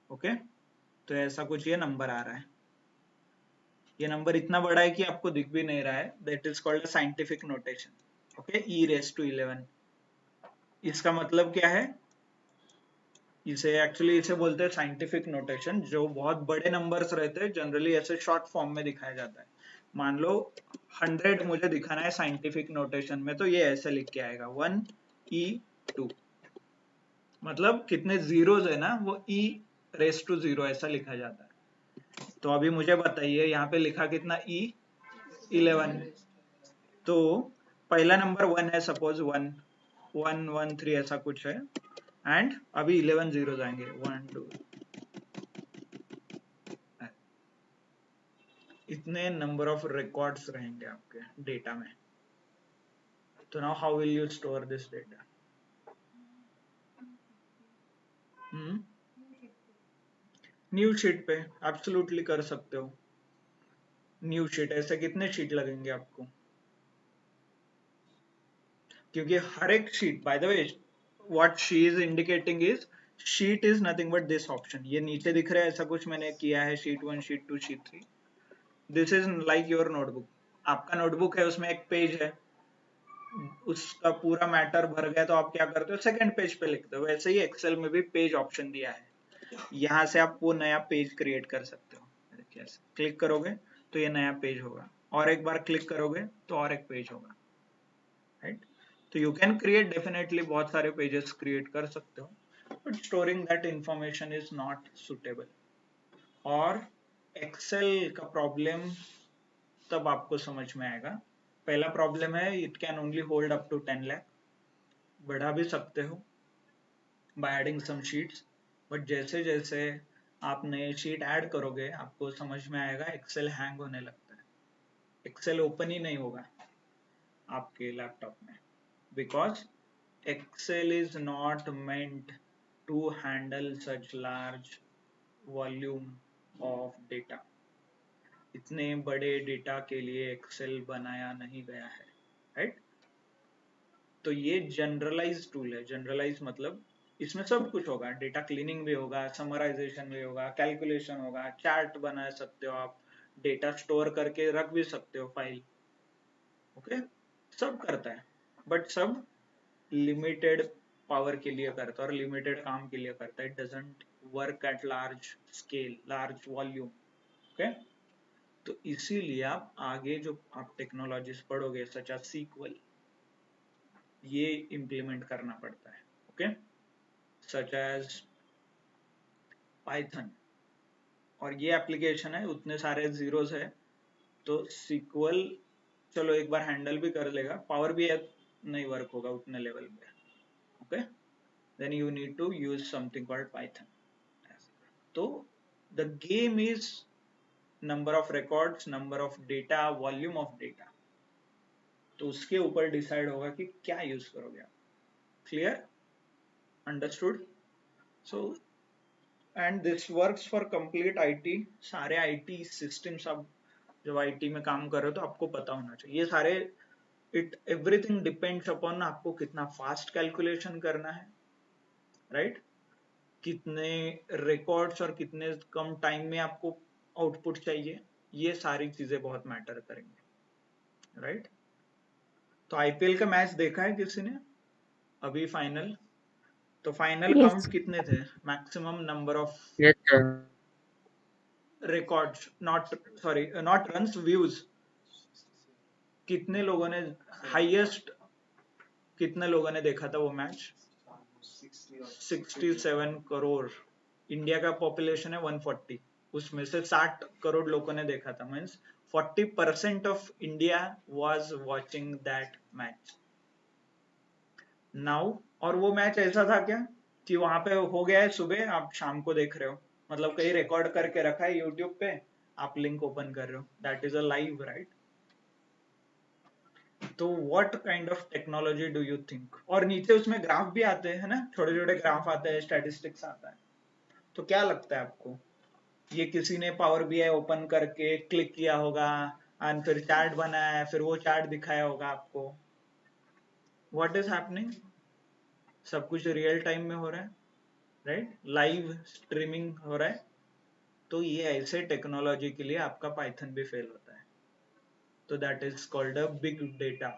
ओके, तो ऐसा कुछ ये नंबर आ रहा है. ये नंबर इतना बड़ा है कि आपको दिख भी नहीं रहा है. That is called scientific notation. Okay, e⁻11. इसका मतलब क्या है? इसे बोलते हैं साइंटिफिक नोटेशन. जो बहुत बड़े नंबर्स रहते हैं जनरली ऐसे शॉर्ट फॉर्म में दिखाया जाता है. मान लो 100 मुझे दिखाना है साइंटिफिक नोटेशन में, तो ये ऐसे लिख के आएगा 1e2. मतलब कितने जीरोज है ना, वो e⁻0 ऐसा लिखा जाता है. तो अभी मुझे बताइए यहाँ पे लिखा कितना? e11. तो पहला नंबर 1 है, सपोज 1 1 1 3 ऐसा कुछ है. एंड अभी 11 जीरो आएंगे. 1 2, इतने नंबर ऑफ रिकॉर्ड्स रहेंगे आपके डेटा में. तो now how will you store this data? New sheet पे एब्सोल्युटली कर सकते हो. न्यू शीट, ऐसे कितने शीट लगेंगे आपको? क्योंकि हर एक sheet, bye the way what she is indicating is sheet is nothing but this option. ये नीचे दिख रहा है ऐसा कुछ मैंने किया है. Sheet 1, sheet 2, sheet 3. This is like your notebook. आपका नोटबुक है, उसमें एक पेज है, उसका पूरा मैटर भर गया तो आप क्या करते हो? सेकंड पेज पे लिखते हो. वैसे ही एक्सेल में भी पेज ऑप्शन दिया है. यहाँ से आप वो नया पेज क्रिएट कर सकते हो. क्लिक करोगे तो ये नया पेज होगा, और एक बार क्लिक करोगे तो और एक पेज होगा. राइट? तो यू कैन क्रिएट, डेफिनेटली बहुत सारे पेजेस क्रिएट कर सकते हो, but storing that information is not suitable. और एक्सेल का प्रॉब्लम तब आपको समझ में आएगा. पहला प्रॉब्लम है it can only hold up to 10 lakh. बढ़ा भी सकते हो by adding some sheets, but जैसे जैसे आप नए शीट ऐड करोगे, आपको समझ में आएगा एक्सेल हैंग होने लगता है, एक्सेल ओपन ही नहीं होगा आपके लैपटॉप में, because Excel is not meant to handle such large volume of data. इतने बड़े डेटा के लिए एक्सेल बनाया नहीं गया है, राइट? तो ये जनरलाइज टूल है। जनरलाइज मतलब इसमें सब कुछ होगा, डेटा क्लीनिंग भी होगा, समराइजेशन भी होगा, कैलकुलेशन होगा, चार्ट बना सकते हो आप, डेटा स्टोर करके रख भी सकते हो फाइल, ओके? सब करता है, बट सब लिमिटेड पावर के लिए करता है और लिमिटेड काम के लिए करता है। It doesn't work at large scale, large volume, okay? तो इसीलिए आप आगे जो आप टेक्नोलॉजीज पढ़ोगे सच एज सीक्वल, ये इम्प्लीमेंट करना पड़ता है, ओके? सच एज पाइथन, और ये एप्लीकेशन है, उतने सारे जीरोस है, तो सीक्वल चलो एक बार हैंडल भी कर लेगा, पावर भी नहीं वर्क होगा उतने लेवल पे, okay? Then you need to use something called Python. तो the game is number of records, number of data, volume of data, तो उसके ऊपर डिसाइड होगा कि क्या यूज करोगे आप। Clear? Understood? So and this works for complete IT. सारे आईटी सिस्टम्स, आप जब आईटी में काम कर रहे हो तो आपको पता होना चाहिए ये सारे, इट एवरीथिंग डिपेंड्स अपॉन आपको कितना फास्ट कैलकुलेशन करना है, राइट? कितने रिकॉर्ड्स और कितने कम टाइम में आपको आउटपुट चाहिए, ये सारी चीजें बहुत मैटर करेंगे, राइट? तो आईपीएल का मैच देखा है किसी ने अभी फाइनल? तो फाइनल Yes. काउंट कितने थे? Maximum number of Yes, sir. Records, not runs, views. कितने लोगों ने, हाईएस्ट कितने लोगों ने देखा था वो मैच? 67 करोड़। इंडिया का पॉपुलेशन है 140, उसमें से 60 करोड़ लोगों ने देखा था, means 40% of India was watching that match now. और वो मैच ऐसा था क्या कि वहां पे हो गया है सुबह, आप शाम को देख रहे हो, मतलब कहीं रिकॉर्ड करके रखा है यूट्यूब पे, आप लिंक ओपन कर रहे हो, that is a live, right? तो what kind of technology do you think? और नीचे उसमें ग्राफ भी आते हैं ना, छोटे छोटे ग्राफ आते हैं, स्टैटिस्टिक्स आता है, तो क्या लगता है आपको, ये किसी ने पावर बीआई ओपन करके क्लिक किया होगा और फिर चार्ट बनाया है, फिर वो चार्ट दिखाया होगा आपको? What is happening? सब कुछ रियल टाइम में हो रहा है, राइट? लाइव स्ट्रीमिंग हो रहा है। तो ये ऐसे टेक्नोलॉजी के लिए आपका पाइथन भी फेल होता है। तो that is called a big data.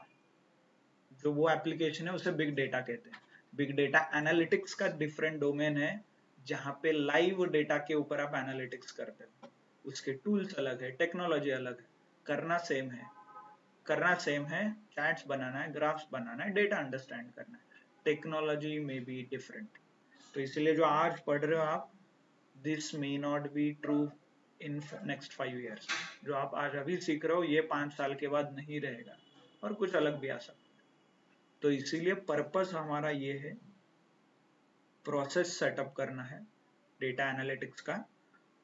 जो वो एप्लीकेशन है उसे बिग डेटा कहते हैं। बिग डेटा एनालिटिक्स का डिफरेंट डोमेन है, जहां पे लाइव डेटा के ऊपर आप एनालिटिक्स करते हो। उसके टूल्स अलग है, टेक्नोलॉजी अलग है, करना सेम है, चार्ट्स बनाना है, ग्राफ्स बनाना है, डेटा अंडरस्टैंड करना है, टेक्नोलॉजी में बी डिफरेंट। तो इसलिए जो आज पढ़ रहे हो आप, this may not be true in next 5 years। जो आप आज अभी सीख रहे हो ये 5 साल के बाद नहीं रहेगा, और कुछ अलग भी आ सकता है। तो इसीलिए पर्पस हमारा ये है, प्रोसेस सेटअप करना है डेटा एनालिटिक्स का।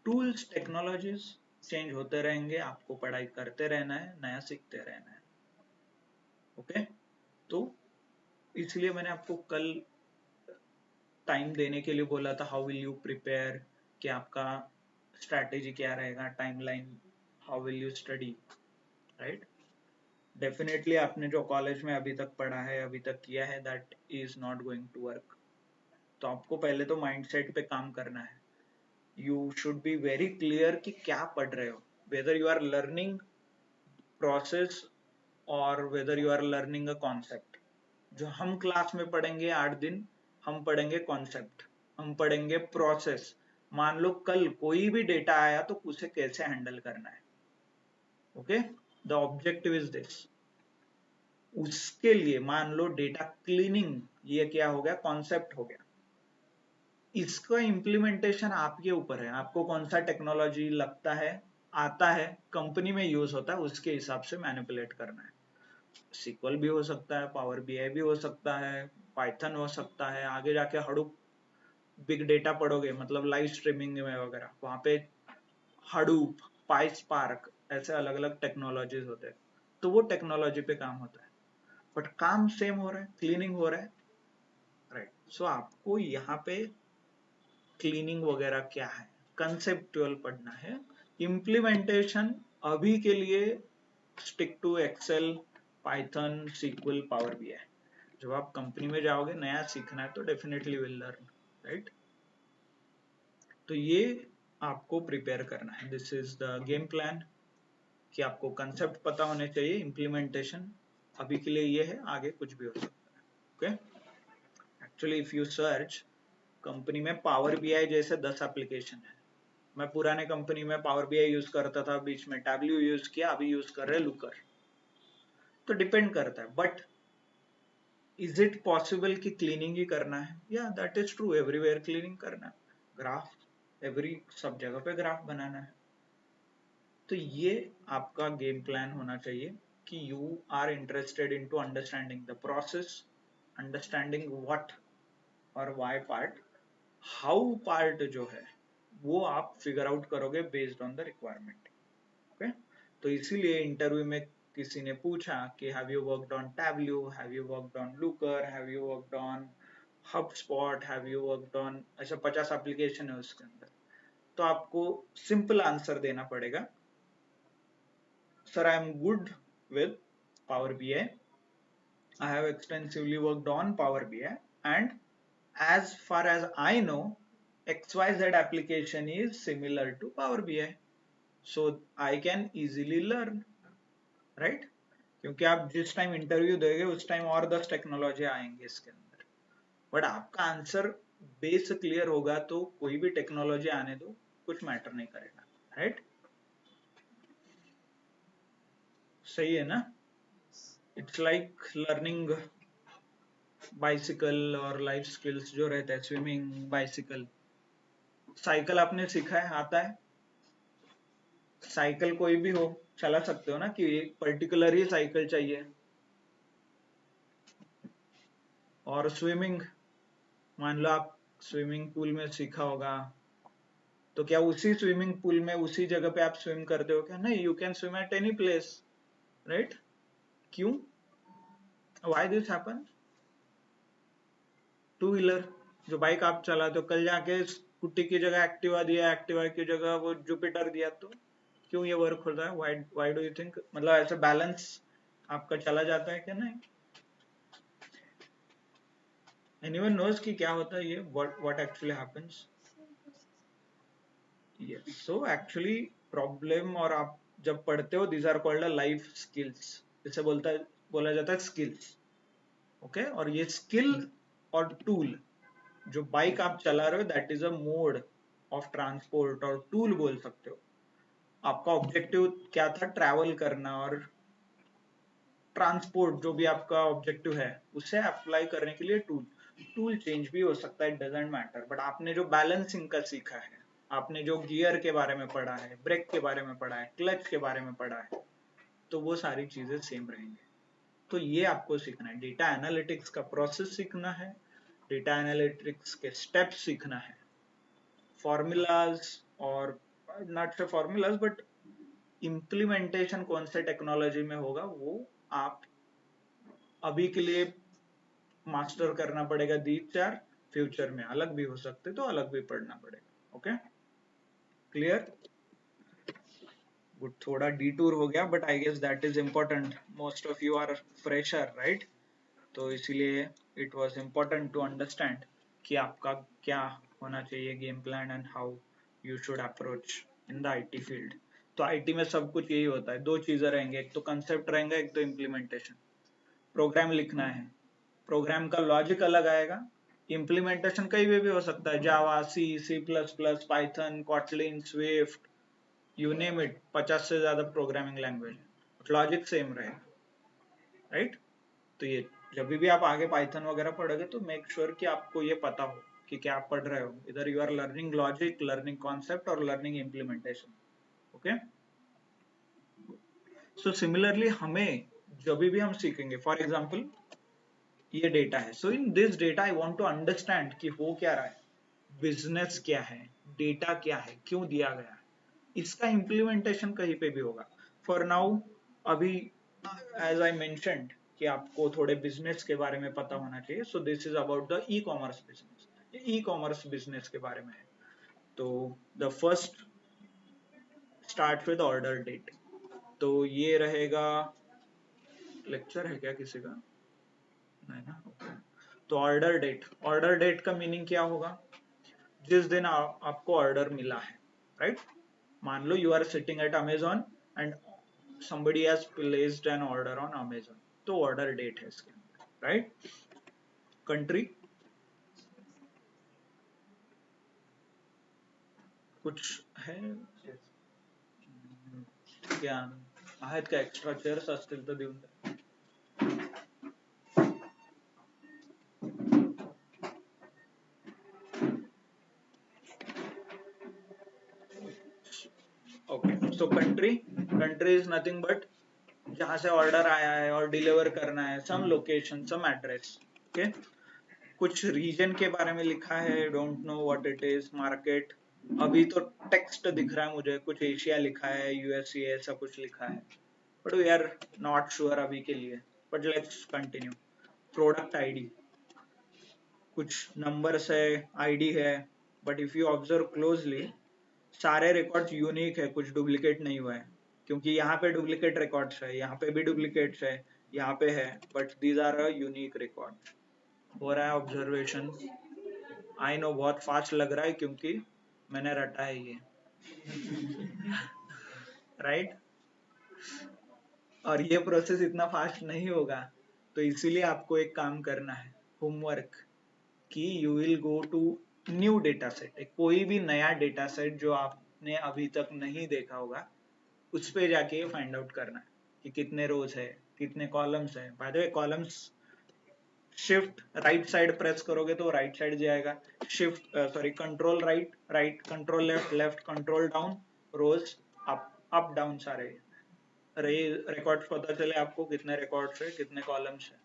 टूल्स, टेक्नोलॉजीज चेंज होते रहेंगे, आपको पढ़ाई करते रहना है, नया सीखते रहना है, ओके? तो इसलिए मैंने आपको कल टाइम देने के लिए बोला था, हाउ विल यू प्रिपेयर, कि आपका स्ट्रैटेजी क्या रहेगा, timeline, how will you study, right? Definitely आपने जो कॉलेज में अभी तक पढ़ा है, अभी तक किया है, that is not going to work. तो आपको पहले तो माइंडसेट पे काम करना है। You should be very clear कि क्या पढ़ रहे हो, whether you are learning process और whether you are learning a concept. जो हम क्लास में पढ़ेंगे 8 दिन, हम पढ़ेंगे कॉन्सेप्ट, हम पढ़ेंगे प्रोसेस। मान लो कल कोई भी डेटा आया तो उसे कैसे हैंडल करना है, okay? The objective is this. उसके लिए मान लो डेटा क्लीनिंग, ये क्या हो गया, कॉन्सेप्ट हो गया। इसका इम्प्लीमेंटेशन आपके ऊपर है, आपको कौन सा टेक्नोलॉजी लगता है, आता है, कंपनी में यूज होता है, उसके हिसाब से मैनिपुलेट करना है। सीक्वल भी हो सकता है, पावर बीआई भी हो सकता है, पाइथन हो सकता है, आगे जाके हडूप बिग डेटा पढ़ोगे, मतलब लाइव स्ट्रीमिंग में वगैरह, वहां पे हडूप, पाइस्पार्क, ऐसे अलग अलग टेक्नोलॉजीज होते हैं, तो वो टेक्नोलॉजी पे काम होता है, बट काम सेम हो रहा है, क्लीनिंग हो रहा है, राइट। सो आपको यहाँ पे क्लीनिंग वगैरह क्या है, कंसेप्चुअल पढ़ना है। इम्प्लीमेंटेशन अभी के लिए stick to Excel, Python, SQL, Power BI. जब आप कंपनी में जाओगे, नया सीखना है, तो डेफिनेटली विल लर्न, राइट। तो ये आपको प्रिपेयर करना है, this is the game plan, कि आपको कंसेप्ट पता होने चाहिए, इम्प्लीमेंटेशन अभी के लिए ये है, आगे कुछ भी हो सकता है, okay. Actually if you search, company में पावर बीआई जैसे 10 एप्लीकेशन है। मैं पुराने कंपनी में पावर बीआई यूज करता था, बीच में टैब्ल्यू यूज किया, अभी यूज कर रहे लुकर। तो डिपेंड करता है, बट इज इट पॉसिबल कि क्लीनिंग ही करना है? या that is true, everywhere cleaning करना है, ग्राफ एवरी सब जगह पे ग्राफ बनाना है। तो ये आपका गेम प्लान होना चाहिए कि you are interested in to understanding the process, understanding what और वाई पार्ट, हाउ पार्ट जो है वो आप फिगर आउट करोगे based on the requirement, okay. तो इसीलिए इंटरव्यू में किसी ने पूछा कि have you worked on Tableau, have you worked on Looker, have you worked on HubSpot, have you worked on, ऐसा 50 एप्लीकेशन है उसके अंदर। तो आपको सिंपल आंसर देना पड़ेगा, sir I am good with power BI, I have extensively worked on Power BI, and as far as I know, XYZ application is similar to Power BI, so I can easily learn, right? क्योंकि आप जिस time interview दोगे उस time और 10 technology आएंगे इसके अंदर, but आपका आंसर बेस क्लियर होगा तो कोई भी टेक्नोलॉजी आने दो, कुछ मैटर नहीं करेगा, राइट? सही है ना? इट्स लाइक लर्निंग बाइसिकल और लाइफ स्किल्स जो रहते हैं, स्विमिंग, बाइसिकल, साइकिल आपने सीखा है, आता है? साइकिल कोई भी हो चला सकते हो ना, कि एक पर्टिकुलर ही साइकिल चाहिए। और स्विमिंग, मान लो आप स्विमिंग पूल में सीखा होगा, तो क्या उसी स्विमिंग पूल में उसी जगह पे आप स्विम करते हो क्या? नहीं, you can swim at any place, right? क्यों? Why this happen? Two wheeler जो बाइक आप चलाते हो, कल जाके स्कूटी की जगह एक्टिवा दिया, एक्टिवा की जगह वो जुपिटर दिया, तो क्यों ये वर्क होता है? Why do you think? मतलब ऐसे बैलेंस आपका चला जाता है क्या? नहीं। एनीवन नोज कि क्या होता है ये, what actually happens? Yes, so actually problem, और आप जब पढ़ते हो, these are called life skills, इसे बोला जाता है स्किल्स, ओके। और ये स्किल और टूल, जो बाइक आप चला रहे हो, that is a mode of transport, और टूल बोल सकते हो। आपका ऑब्जेक्टिव क्या था? ट्रैवल करना, और ट्रांसपोर्ट जो भी आपका ऑब्जेक्टिव है उसे अप्लाई करने के लिए टूल चेंज भी हो सकता है, इट डजंट मैटर। बट आपने जो बैलेंसिंग का सीखा है, आपने जो गियर के बारे में पढ़ा है, ब्रेक के बारे में पढ़ा है, क्लच के बारे में पढ़ा है, तो वो सारी चीजें सेम रहेंगे। तो ये आपको सीखना है, डेटा एनालिटिक्स का प्रोसेस सीखना है, डेटा एनालिटिक्स के स्टेप्स सीखना है, फॉर्मूलाज, और नॉट से फॉर्मूलाज बट इम्प्लीमेंटेशन कौन से टेक्नोलॉजी में होगा वो आप अभी के लिए मास्टर करना पड़ेगा, दीज चार, फ्यूचर में अलग भी हो सकते तो अलग भी पढ़ना पड़ेगा, ओके। क्लियर? गुड, थोड़ा डिटूर हो गया, but I guess that is important, most of you are fresher, right? तो इसीलिए it was important to understand कि आपका क्या होना चाहिए game plan, and how you should approach in the IT field. तो आईटी में सब कुछ यही होता है, दो चीजें रहेंगे, एक तो कंसेप्ट रहेगा, एक तो इम्प्लीमेंटेशन। प्रोग्राम लिखना है, प्रोग्राम का लॉजिक अलग आएगा, इम्प्लीमेंटेशन कहीं भी हो सकता है, Java, C plus plus, Python, Kotlin, Swift, you name it, 50 से ज्यादा प्रोग्रामिंग लैंग्वेज है, लॉजिक सेम रहेगा, राइट? तो ये जब भी आप आगे पाइथन वगैरह पढ़ोगे तो मेक श्योर कि आपको ये पता हो कि क्या आप पढ़ रहे हो, इधर you are learning logic, learning concept, और learning implementation, okay. So similarly हमें जब भी हम सीखेंगे, फॉर एग्जाम्पल ये डेटा है, so in this data I want to understand कि हो क्या रहा है, बिजनेस क्या है, डेटा क्या है, क्यों दिया गया है, इसका इम्प्लीमेंटेशन कहीं पे भी होगा. फॉर नाउ अभी एज आई मेंशन्ड कि आपको थोड़े बिजनेस के बारे में पता होना चाहिए. So this is about the e commerce business. E commerce business के बारे में है. तो the first start with order date. तो ये रहेगा, लेक्चर है क्या किसी का? नहीं ना. ओके. तो ऑर्डर डेट का मीनिंग क्या होगा? जिस दिन आपको ऑर्डर मिला है, राइट? मान लो you are sitting at Amazon and somebody has placed an order on Amazon. तो ऑर्डर डेट है इसके अंदर, राइट? कंट्री कुछ है क्या? आहेत का एक्स्ट्रा चेअर्स असतील तर देऊन द्या. Okay. So country is nothing but जहां से ऑर्डर आया है और डिलीवर करना है, सम लोकेशन, सम एड्रेस. ओके. कुछ रीजन के बारे में लिखा है, don't know what it is. Market, अभी तो टेक्स्ट दिख रहा है मुझे, कुछ एशिया लिखा है, यूएसए ऐसा कुछ लिखा है, but we are not sure अभी के लिए. But let's continue. Product ID, कुछ नंबर्स है, आईडी है, but if you observe closely सारे रिकॉर्ड्स यूनिक है, कुछ डुप्लीकेट नहीं हुआ है. क्योंकि यहाँ पे डुप्लीकेट रिकॉर्ड्स है, यहाँ पे भी डुप्लीकेट्स है, यहाँ पे है, but these are a unique record. हो रहा है ऑब्जर्वेशन. आई नो बहुत फास्ट लग रहा है क्योंकि मैंने रटा है ये, राइट? और ये प्रोसेस इतना फास्ट नहीं होगा. तो इसीलिए आपको एक काम करना है, होमवर्क, कि you will go to new data set. कोई भी नया डेटा सेट जो आपने अभी तक नहीं देखा होगा, उस पे जाके फाइंड आउट करना है कि कितने रोज है, कितने कॉलम्स है. By the way columns shift right side press करोगे तो राइट साइड जाएगा. Shift sorry control right, right control left, left control down, rows up, up down सारे रिकॉर्ड्स पता चले आपको कितने रिकॉर्ड्स है, कितने कॉलम्स है.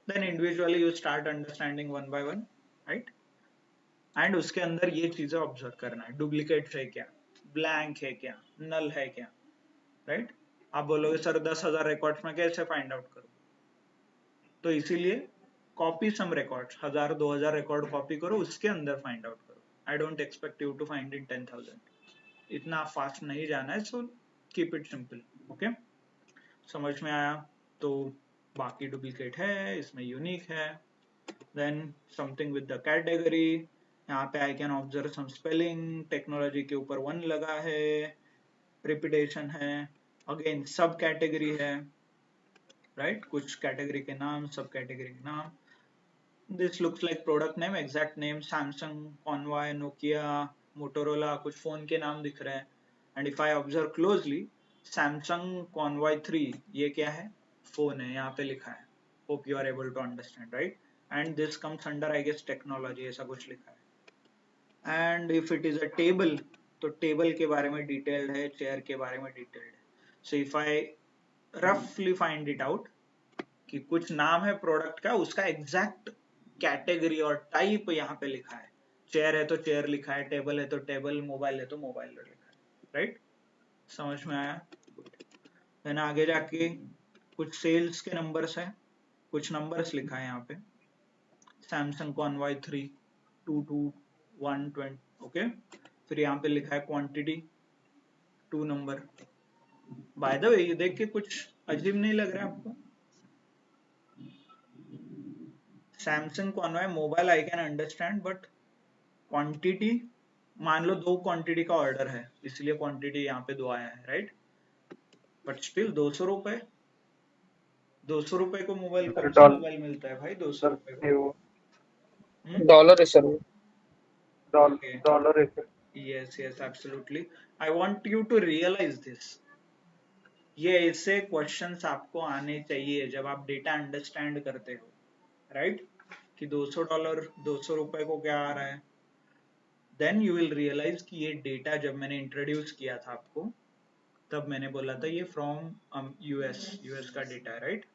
Then individually you start understanding one by one, right? And उसके अंदर ये चीजें ऑब्जर्व करना है, डुप्लीकेट है क्या, ब्लैंक है क्या, नल है क्या, राइट? आप बोलोगे सर 10,000 रिकॉर्ड्स में कैसे फाइंड आउट करूं? तो इसीलिए copy some records, 1000 2000 record copy करो, उसके अंदर फाइंड आउट करो. I don't expect you to find in 10,000, इतना फास्ट नहीं जाना है. So keep it simple. Okay, समझ में आया? तो बाकी डुप्लीकेट है, इसमें यूनिक है. Then something with the category, यहाँ पे I can observe some spelling, technology के ऊपर 1 लगा है, रिपीटेशन है, अगेन सब कैटेगरी है, राइट? कुछ कैटेगरी के नाम, सब कैटेगरी के नाम. This looks like product name, exact name, Samsung, Convoy, Nokia, Motorola, कुछ फोन के नाम दिख रहे हैं. And if I observe closely, Samsung Convoy 3, ये क्या है? फोन है, यहाँ पे लिखा है. Hope you are able to understand, right? And this comes under I guess technology, ऐसा कुछ लिखा है. And if it is a table, तो टेबल के बारे में डिटेल्ड है, चेयर के बारे में डिटेल्ड है. सो इफ आई रफली फाइंड इट आउट कि कुछ नाम है प्रोडक्ट का, उसका एग्जैक्ट कैटेगरी और टाइप यहाँ पे लिखा है. चेयर है तो चेयर लिखा है, टेबल है तो टेबल, मोबाइल है तो मोबाइल लिखा है, राइट? समझ में आया? देन आगे जाके कुछ सेल्स के नंबर्स है, कुछ नंबर्स लिखा है यहाँ पे. Samsung Convoy 3 22120, okay. फिर यहाँ पे लिखा है quantity 2 number. By the way ये देख के कुछ अजीब नहीं लग रहा है आपको? Samsung Convoy mobile I can understand, but quantity, मान लो 2 क्वांटिटी का ऑर्डर है, इसलिए क्वांटिटी यहाँ पे 2 आया है, राइट? बट स्टिल 200 रुपए, 200 रुपए को मोबाइल, कौन सा मोबाइल मिलता है भाई 200 रुपए को? डॉलर है सर. डॉलर है. Yes yes absolutely. I want you to realise this. ये ऐसे क्वेश्चंस आपको आने चाहिए जब आप डेटा अंडरस्टैंड करते हो, राइट? कि $200, 200 रुपए को क्या आ रहा है. देन यू विल रियलाइज कि ये डेटा जब मैंने इंट्रोड्यूस किया था आपको, तब मैंने बोला था ये फ्रॉम यूएस का डेटा है, राइट?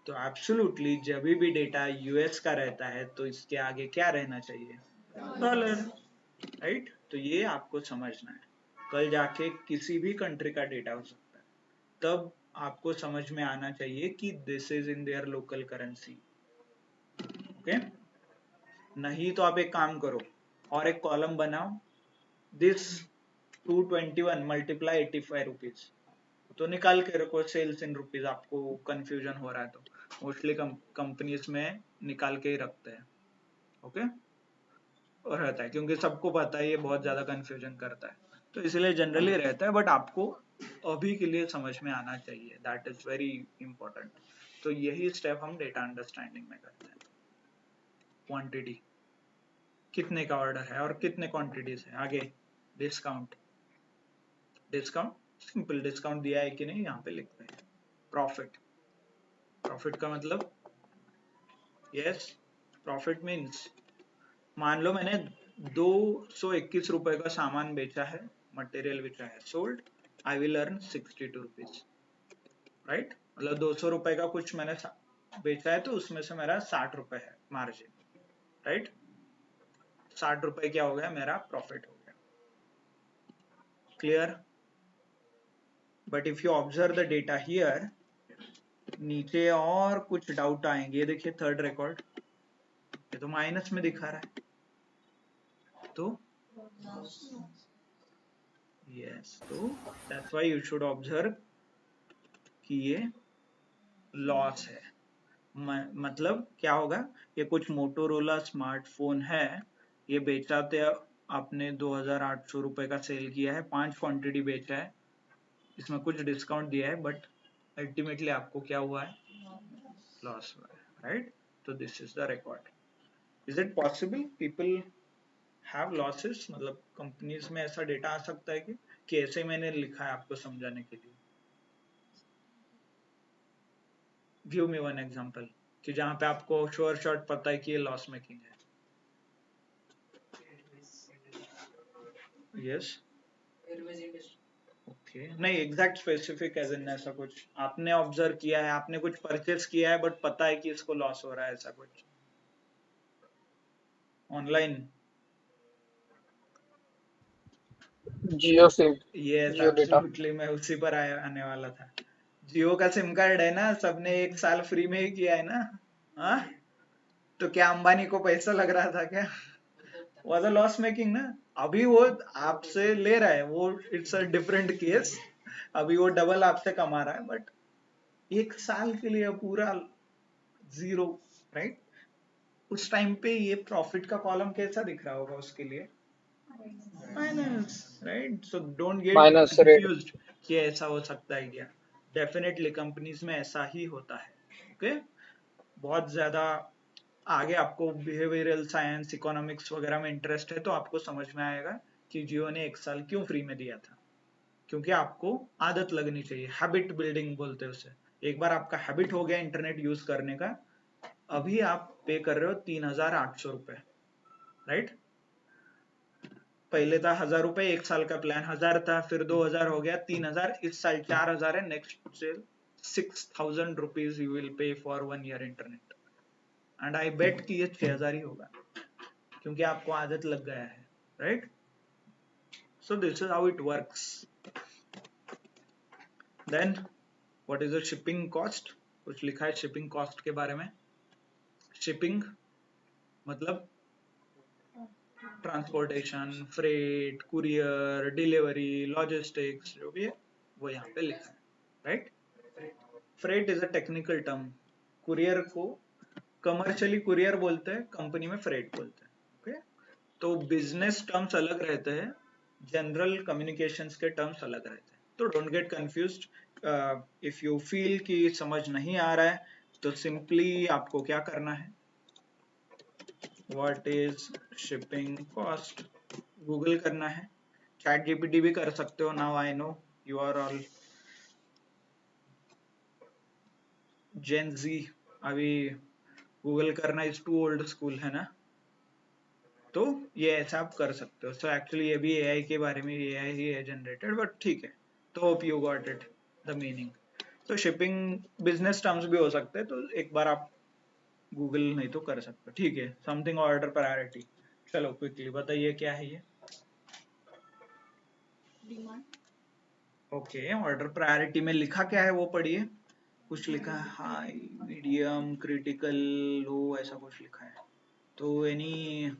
तो एब्सोल्युटली जब भी डेटा यूएस का रहता है तो इसके आगे क्या रहना चाहिए? Dollar, right. तो ये आपको समझना है, कल जाके किसी भी कंट्री का डेटा हो सकता है, तब आपको समझ में आना चाहिए कि this is in their local currency, okay. नहीं तो आप एक काम करो और एक कॉलम बनाओ, दिस 221 मल्टीप्लाई 85 रुपीज, तो निकाल के रखो सेल्स इन रुपीज, आपको कंफ्यूजन हो रहा है तो मोस्टली कंपनीज में निकाल के ही रखते हैं, ओके। और रहता है क्योंकि सबको पता है ये बहुत ज्यादा कंफ्यूजन करता है, तो इसलिए जनरली रहता है, बट आपको अभी के लिए समझ में आना चाहिए, दैट इज वेरी इंपॉर्टेंट। तो यही स्टेप हम डेटा अंडरस्टैंडिंग में करते हैं। क्वांटिटी, कितने का ऑर्डर है और कितने क्वांटिटीज है। आगे डिस्काउंट, डिस्काउंट सिंपल, डिस्काउंट दिया है कि नहीं यहाँ पे लिखते हैं। प्रॉफिट, प्रॉफिट का मतलब, यस, प्रॉफिट मीन्स मान लो मैंने 221 रुपए का सामान बेचा है, मटेरियल बेचा है, sold, I will earn 62 rupees, right. मतलब 200 रुपए का कुछ मैंने बेचा है तो उसमें से मेरा 60 रुपए है मार्जिन, राइट। 60 रुपए क्या हो गया, मेरा प्रॉफिट हो गया, clear. But if you observe the data here, नीचे और कुछ डाउट आएंगे। देखिए थर्ड रिकॉर्ड, ये तो माइनस में दिखा रहा है, तो यस, तो that's why you should observe कि ये लॉस है। मतलब क्या होगा, ये कुछ मोटोरोला स्मार्टफोन है, ये बेचा तो आपने 2800 रुपए का सेल किया है, 5 क्वांटिटी बेचा है, इसमें कुछ डिस्काउंट दिया है, बट अल्टीमेटली आपको क्या हुआ है, लॉस हुआ है, राइट। तो this is the record. Is it possible people have losses, मतलब कंपनीज में ऐसा डेटा आ सकता है कि ऐसे मैंने लिखा है आपको समझाने के लिए। गिव मी वन एग्जांपल कि जहां पे आपको श्योर शॉट पता है कि ये लॉस मेकिंग है। यस, ओके, नहीं एग्जैक्ट स्पेसिफिक एज इन ऐसा कुछ आपने ऑब्जर्व किया है, आपने कुछ परचेस किया है बट पता है कि इसको लॉस हो रहा है, ऐसा कुछ ऑनलाइन। जियो सिम, यस, जियो डेटा। एब्सोल्युटली, मैं उसी पर आने वाला था। जियो का सिम कार्ड है ना, सबने 1 साल फ्री में ही किया है ना। हाँ, तो क्या अंबानी को पैसा लग रहा था क्या, वाज अ लॉस मेकिंग ना। अभी वो आपसे ले रहा है, वो इट्स अ डिफरेंट केस, अभी वो डबल आपसे कमा रहा है, बट 1 साल के लिए पूरा जीरो, राइट। उस टाइम पे ये प्रॉफिट का कॉलम कैसा दिख रहा होगा उसके लिए, minus, right. So don't get minus rate. Confused कि ऐसा हो सकता है क्या, डेफिनेटली कंपनीज में ऐसा ही होता है, ओके। बहुत ज्यादा आगे आपको बिहेवियरल साइंस, इकोनॉमिक्स वगैरह में इंटरेस्ट है तो आपको समझ में आएगा कि जियो ने 1 साल क्यों फ्री में दिया था, क्योंकि आपको आदत लगनी चाहिए, हैबिट बिल्डिंग बोलते हैं उसे। एक बार आपका हैबिट हो गया इंटरनेट यूज करने का, अभी आप पे कर रहे हो 3800 रुपए, राइट। पहले था 1000 रुपए, 1 साल का प्लान 1000 था, फिर 2000 हो गया, 3000, इस साल 4000 है, नेक्स्ट से 6000 rupees you will pay for 1 year internet, and I bet कि ये 6000 ही होगा, क्योंकि आपको आदत लग गया है, right. So this is how it works. Then what is the shipping cost, कुछ लिखा है शिपिंग कॉस्ट के बारे में। शिपिंग मतलब transportation, freight, courier, delivery, logistics, जो भी है वो यहाँ पे लिखा है, right. Freight is a technical term, courier को कमर्शियली कुरियर बोलते हैं, कंपनी में फ्रेट बोलते हैं, ओके। तो बिजनेस टर्म्स अलग रहते हैं, जनरल कम्युनिकेशंस के टर्म्स अलग रहते हैं, तो don't get confused. If you feel कि समझ नहीं आ रहा है तो सिंपली आपको क्या करना है, what is shipping cost Google करना है, चैट जीपीटी भी कर सकते हो, now I know you are all Gen Z, अभी गूगल करना इज टू ओल्ड स्कूल है ना, तो ये ऐसा आप कर सकते हो। सो एक्चुअली ये भी एआई के बारे में, एआई ही है जनरेटेड, बट ठीक है। तो hope you got it the meaning. तो शिपिंग बिजनेस टर्म्स भी हो सकते हैं, तो एक बार आप गूगल नहीं तो कर सकते, ठीक है। समथिंग ऑर्डर प्रायोरिटी, चलो क्विकली बताइए क्या है ये। डिमांड। ओके, ऑर्डर प्रायोरिटी में लिखा क्या है वो पढ़िए। कुछ लिखा है हाई, मीडियम, क्रिटिकल, लो, ऐसा कुछ लिखा है। तो एनी,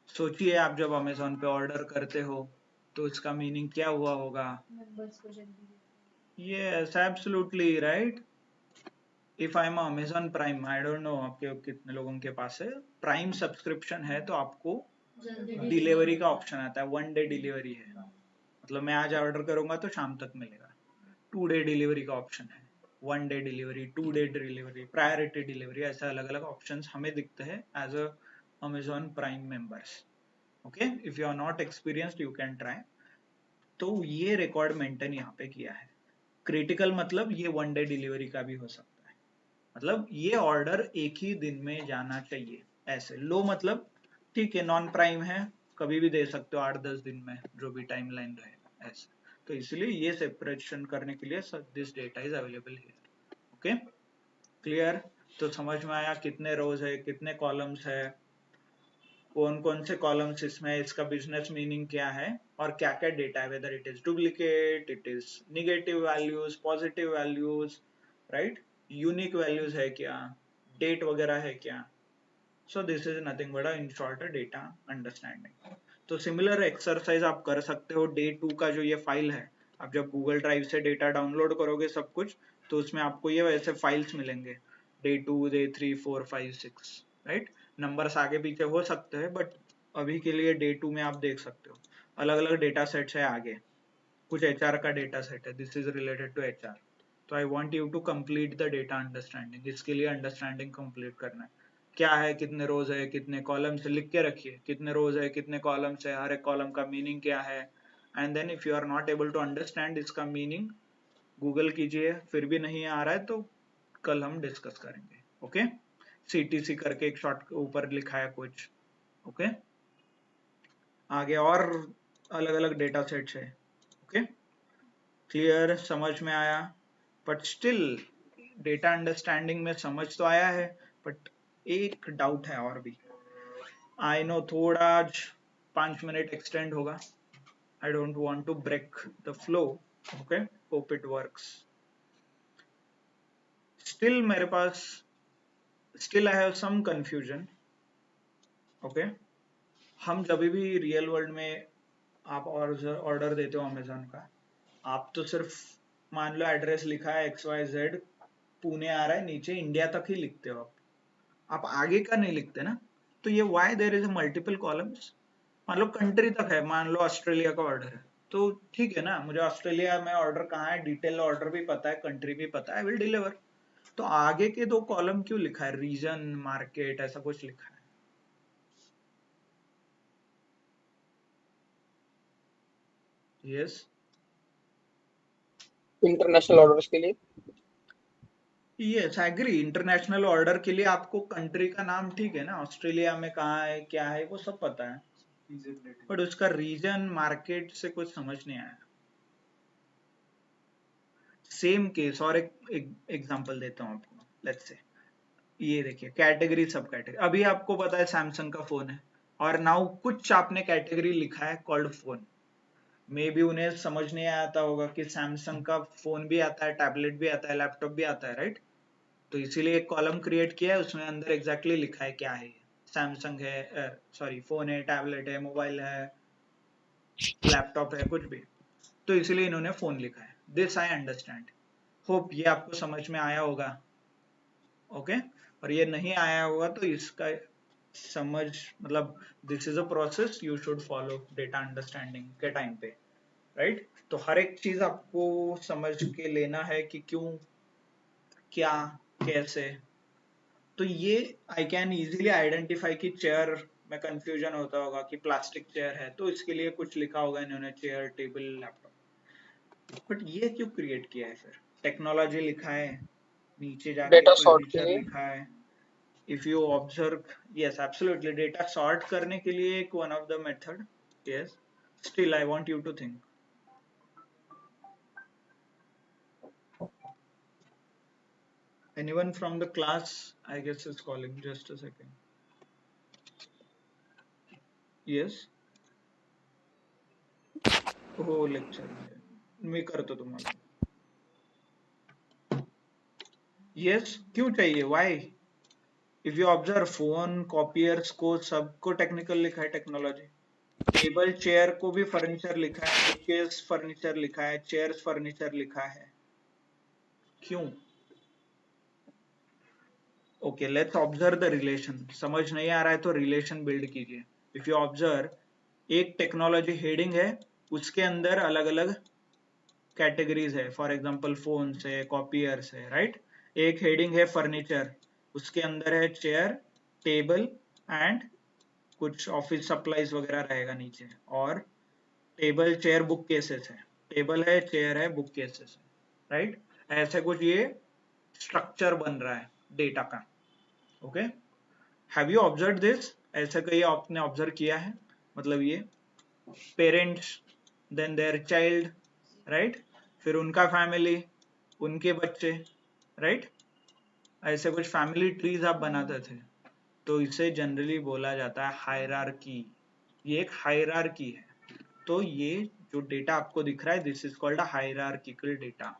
सोचिए आप जब अमेजोन पे ऑर्डर करते हो तो इसका मीनिंग क्या हुआ होगा। मेंबर्स को जल्दी देते yes, absolutely right. If I M Amazon prime, I don't know आपके कितने लोगों के पास है प्राइम सब्सक्रिप्शन है, तो आपको हैं। जल्दी डिलीवरी का ऑप्शन आता है, 1 डे डिलीवरी है। मतलब मैं आज ऑर्डर करूंगा तो शाम तक मिलेगा। 2 डे डिलीवरी का ऑप्शन है, 1 day delivery, 2 day delivery, priority delivery, ऐसे अलग अलग ऑप्शन हमें दिखते हैं as a Amazon Prime members. Okay, if you are not experienced you can try. तो ये रिकॉर्ड मेंटेन यहाँ पे किया है। क्रिटिकल मतलब ये 1 डे डिलीवरी का भी हो सकता है, मतलब ये ऑर्डर एक ही दिन में जाना चाहिए। ऐसे लो मतलब ठीक है, नॉन प्राइम है, कभी भी दे सकते हो 8-10 दिन में, जो भी टाइमलाइन रहेगा ऐसे। तो इसलिए ये सेपरेशन करने के लिए this data is available here. Okay, clear. तो समझ में आया कितने रोज है, कितने कॉलम्स है, कौन कौन से कॉलम्स इसमें, इसका बिजनेस मीनिंग क्या है, और क्या क्या डेटा है, whether it is duplicate, it is negative values, positive values, right, unique values है क्या, डेट वगैरह है क्या। सो this is nothing but in short data understanding. तो सिमिलर एक्सरसाइज आप कर सकते हो डे 2 का जो ये फाइल है। आप जब गूगल ड्राइव से डेटा डाउनलोड करोगे सब कुछ, तो उसमें आपको ये वैसे फाइल्स मिलेंगे, डे 2, डे 3, 4, 5, 6, राइट। नंबर्स आगे पीछे हो सकते हैं बट अभी के लिए डे 2 में आप देख सकते हो अलग अलग डेटा सेट्स है आगे। कुछ एचआर का डेटा सेट है, this is related to HR. तो I want you to complete the data understanding, इसके लिए अंडरस्टैंडिंग कंप्लीट करना है। क्या है, कितने रोज है, कितने कॉलम्स है, लिख के रखिए कितने रोज है, कितने कॉलम्स है, हर एक कॉलम का मीनिंग क्या है। And then if you are not able to understand इसका मीनिंग, गूगल कीजिए, फिर भी नहीं आ रहा है तो कल हम डिस्कस करेंगे। ओके, सीटीसी करके एक शॉर्ट ऊपर लिखा है कुछ। ओके, आगे और अलग अलग डेटा सेट्स है। ओके, क्लियर, समझ में आया। बट स्टिल डेटा अंडरस्टैंडिंग में समझ तो आया है, बट एक डाउट है और भी। आई नो थोड़ा आज 5 मिनट एक्सटेंड होगा, I don't want to break the flow. Okay, hope it works. Still मेरे पास, still I have some confusion. Okay, हम जब भी रियल वर्ल्ड में आप ऑर्डर देते हो अमेजोन का, आप तो सिर्फ मान लो एड्रेस लिखा है XYZ, पुणे आ रहा है, नीचे इंडिया तक ही लिखते हो आप आगे का नहीं लिखते ना। तो ये why there is multiple columns. मान लो कंट्री तक है, मान लो ऑस्ट्रेलिया का ऑर्डर है, तो ठीक है ना, मुझे ऑस्ट्रेलिया में ऑर्डर कहाँ है, डिटेल ऑर्डर भी पता है, कंट्री भी पता है, आई विल डिलीवर। तो आगे के 2 कॉलम क्यों लिखा है, रीजन, मार्केट, ऐसा कुछ लिखा है। यस, इंटरनेशनल ऑर्डर्स के लिए। यस एग्री, इंटरनेशनल ऑर्डर के लिए आपको कंट्री का नाम ठीक है ना, ऑस्ट्रेलिया में कहाँ है क्या है वो सब पता है, बट उसका रीजन, मार्केट से कुछ समझ नहीं आया। सेम केस और एक एग्जांपल देता हूँ आपको, लेट्स से ये देखिए कैटेगरी, सब कैटेगरी, अभी आपको पता है सैमसंग का फोन है, और नाउ कुछ आपने कैटेगरी लिखा है कॉल्ड फोन। मे बी उन्हें समझ नहीं आता होगा कि सैमसंग का फोन भी आता है, टैबलेट भी आता है, लैपटॉप भी आता है, राइट। तो इसीलिए एक कॉलम क्रिएट किया है, उसमें अंदर एग्जैक्टली लिखा है क्या है, सैमसंग है, सॉरी फोन है, टैबलेट है, मोबाइल है, लैपटॉप है, कुछ भी। तो इसीलिए इन्होंने फोन लिखा है, दिस आई अंडरस्टैंड। होप ये आपको समझ में आया होगा। ओके, और ये नहीं आया होगा तो इसका समझ, मतलब this is a process you should follow data understanding के टाइम पे, राइट। तो हर एक चीज आपको समझ के लेना है कि क्यों, क्या, कैसे। तो ये आई कैन इजीली आइडेंटिफाई कि चेयर में कंफ्यूजन होता होगा कि प्लास्टिक चेयर है, तो इसके लिए कुछ लिखा होगा इन्होंने, चेयर, टेबल, लैपटॉप। बट ये क्यों क्रिएट किया है फिर, टेक्नोलॉजी लिखा है, नीचे जाके डेटा सॉर्ट के फर्नीचर लिए। लिखा है। If you observe, yes absolutely, data sort करने के लिए एक one of the method. Yes, still I want you to think. Anyone from the class, I guess, is calling. Just a second. Yes हो lecture मी करतो तुम्हाला yes क्यों चाहिए why if you observe phone copiers को सबको technical लिखा है टेक्नोलॉजी टेबल चेयर को भी फर्नीचर लिखा है बुककेस फर्नीचर लिखा है चेयर्स फर्नीचर लिखा है क्यों okay let's observe the relation समझ नहीं आ रहा है तो रिलेशन बिल्ड कीजिए इफ यू ऑब्जर्व एक टेक्नोलॉजी हेडिंग है उसके अंदर अलग अलग कैटेगरीज है फॉर एग्जांपल फोन्स है कॉपियर्स है राइट एक हेडिंग है फर्नीचर उसके अंदर है चेयर टेबल एंड कुछ ऑफिस सप्लाईज वगैरह रहेगा नीचे और टेबल चेयर बुक केसेस है टेबल है चेयर है बुक केसेस है राइट ऐसे कुछ ये स्ट्रक्चर बन रहा है डेटा का okay have you observe this ऐसा कहीं आपने ऑब्जर्व किया है मतलब ये parents then their child right फिर उनका फैमिली उनके बच्चे राइट ऐसे कुछ फैमिली ट्रीज आप बनाते थे तो इसे जनरली बोला जाता है हायरार्की ये एक हायरार्की है तो ये जो डेटा आपको दिख रहा है this is called a hierarchical data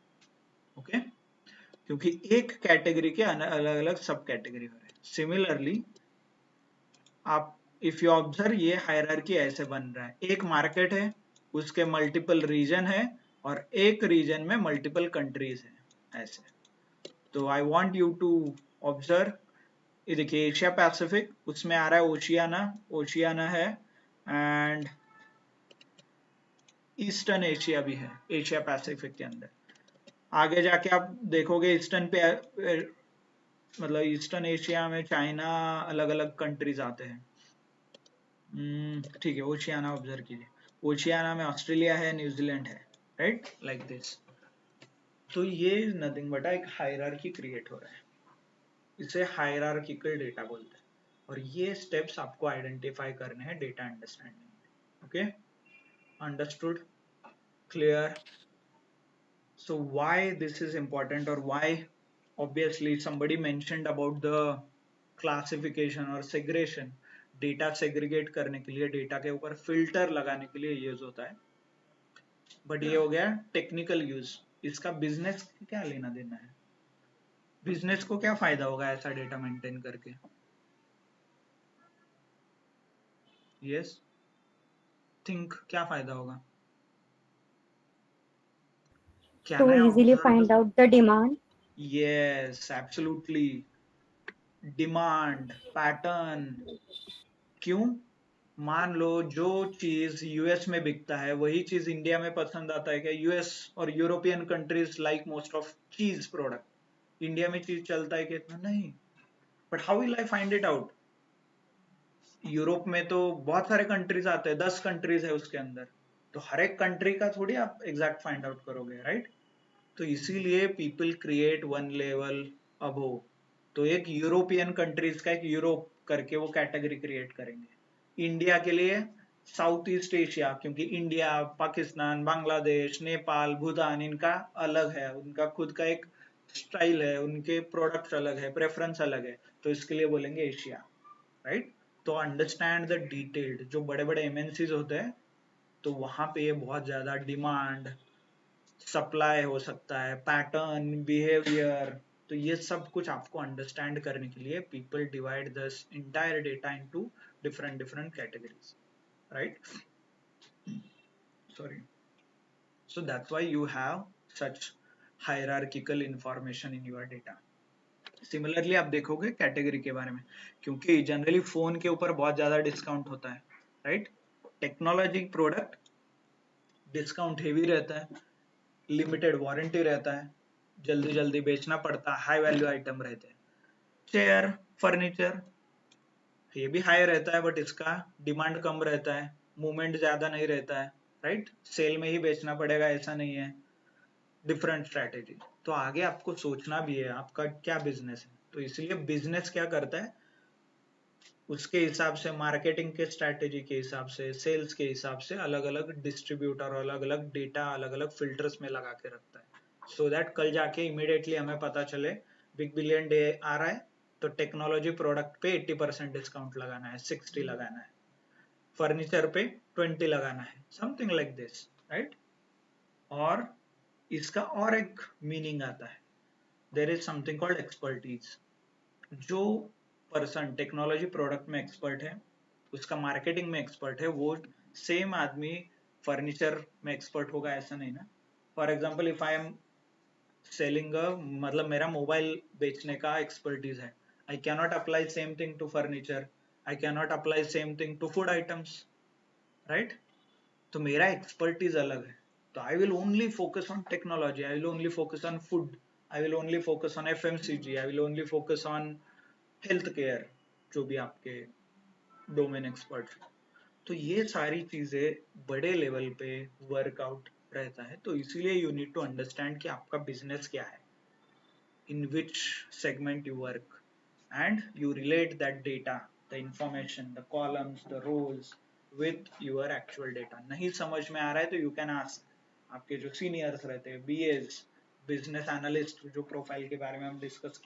okay क्योंकि एक कैटेगरी के अलग अलग सब कैटेगरी हो रहे हैं सिमिलरली आप इफ यू ऑब्जर्व ये हायरार्की ऐसे बन रहा है एक मार्केट है उसके मल्टीपल रीजन है और एक रीजन में मल्टीपल कंट्रीज है ऐसे तो I want you to observe ये देखिए एशिया पैसिफिक उसमें आ रहा है ओशियाना ओशियाना है एंड ईस्टर्न एशिया भी है एशिया पैसिफिक के अंदर आगे जाके आप देखोगे ईस्टर्न पे मतलब ईस्टर्न एशिया में चाइना अलग अलग कंट्रीज आते हैं ठीक है ओशियाना ऑब्जर्व कीजिए ओशियाना में ऑस्ट्रेलिया है न्यूजीलैंड है राइट लाइक दिस तो ये नथिंग बट एक हायरार्की क्रिएट हो रहा है इसे हायरार्किकल डेटा बोलते हैं और ये स्टेप्स आपको आइडेंटिफाई करने हैं data understanding okay understood clear so why this is important or why obviously somebody mentioned about the classification or segregation data segregate करने के लिए डेटा के ऊपर फिल्टर लगाने के लिए यूज होता है बट ये हो गया टेक्निकल यूज इसका बिजनेस क्या लेना देना है बिजनेस को क्या फायदा होगा ऐसा डेटा मेंटेन करके यस थिंक क्या फायदा होगा To easily find out the demand. Yes, absolutely. Demand pattern क्यों मान लो जो चीज यूएस में बिकता है वही चीज इंडिया में पसंद आता है क्या यूएस और European countries like most of चीज प्रोडक्ट इंडिया में चीज चलता है कि इतना नहीं but how will I find it out Europe में तो बहुत सारे कंट्रीज आते हैं 10 कंट्रीज है उसके अंदर तो हर एक कंट्री का थोड़ी आप एग्जैक्ट फाइंड आउट करोगे राइट तो इसीलिए पीपल क्रिएट वन लेवल अबो तो एक यूरोपियन कंट्रीज का एक यूरोप करके वो कैटेगरी क्रिएट करेंगे इंडिया के लिए साउथ ईस्ट एशिया क्योंकि इंडिया पाकिस्तान बांग्लादेश नेपाल भूटान इनका अलग है उनका खुद का एक स्टाइल है उनके प्रोडक्ट्स अलग है प्रेफरेंस अलग है तो इसके लिए बोलेंगे एशिया राइट तो अंडरस्टैंड द डिटेल्ड जो बड़े बड़े एमएनसीज होते हैं तो वहां पे ये बहुत ज्यादा डिमांड सप्लाई हो सकता है पैटर्न बिहेवियर तो ये सब कुछ आपको अंडरस्टैंड करने के लिए people divide this entire data into different different categories right sorry so that's why you have such hierarchical information in your data similarly आप देखोगे कैटेगरी के बारे में क्योंकि जनरली फोन के ऊपर बहुत ज्यादा डिस्काउंट होता है right technology product discount heavy रहता है लिमिटेड वारंटी रहता है जल्दी जल्दी बेचना पड़ता है हाई वैल्यू आइटम रहते हैं चेयर फर्नीचर ये भी हाई रहता है बट इसका डिमांड कम रहता है मूवमेंट ज्यादा नहीं रहता है राइट सेल में ही बेचना पड़ेगा ऐसा नहीं है डिफरेंट स्ट्रैटेजी तो आगे आपको सोचना भी है आपका क्या बिजनेस है तो इसलिए बिजनेस क्या करता है उसके हिसाब से मार्केटिंग के स्ट्रैटेजी के हिसाब से सेल्स के हिसाब से अलग अलग डिस्ट्रीब्यूटर अलग अलग डेटा अलग अलग फिल्टर्स में लगा के रखता है सो दैट कल जाके इमीडिएटली हमें पता चले बिग बिलियन डे आ रहा है तो टेक्नोलॉजी प्रोडक्ट पे 80% डिस्काउंट लगाना है 60 लगाना है फर्नीचर पे 20 लगाना है, समथिंग लाइक दिस, राइट। और इसका और एक मीनिंग आता है, there is something called expertise. जो पर्सन टेक्नोलॉजी प्रोडक्ट में एक्सपर्ट है, उसका मार्केटिंग में एक्सपर्ट है, वो सेम आदमी फर्नीचर में एक्सपर्ट होगा ऐसा नहीं ना। For example if I am selling, मतलब मेरा मोबाइल बेचने का एक्सपर्टीज है, I cannot apply same thing to furniture, I cannot apply same thing to food items, right. तो मेरा एक्सपर्टीज अलग है, तो I will only focus on technology, I will only focus on food, I will only focus on FMCG, I will only focus on health care, जो भी आपके domain expert. तो ये सारी चीजें बड़े लेवल पे वर्कआउट रहता है, तो इसीलिए यू नीड टू अंडरस्टैंड कि आपका बिजनेस क्या है, in which segment you work, and you relate that data, the information, the columns, the rows with your actual data. नहीं समझ में आ रहा है तो you can ask आपके जो सीनियर्स रहते हैं, BAs, बिजनेस एनालिस्ट, जो प्रोफाइल के बारे में हम डिस्कस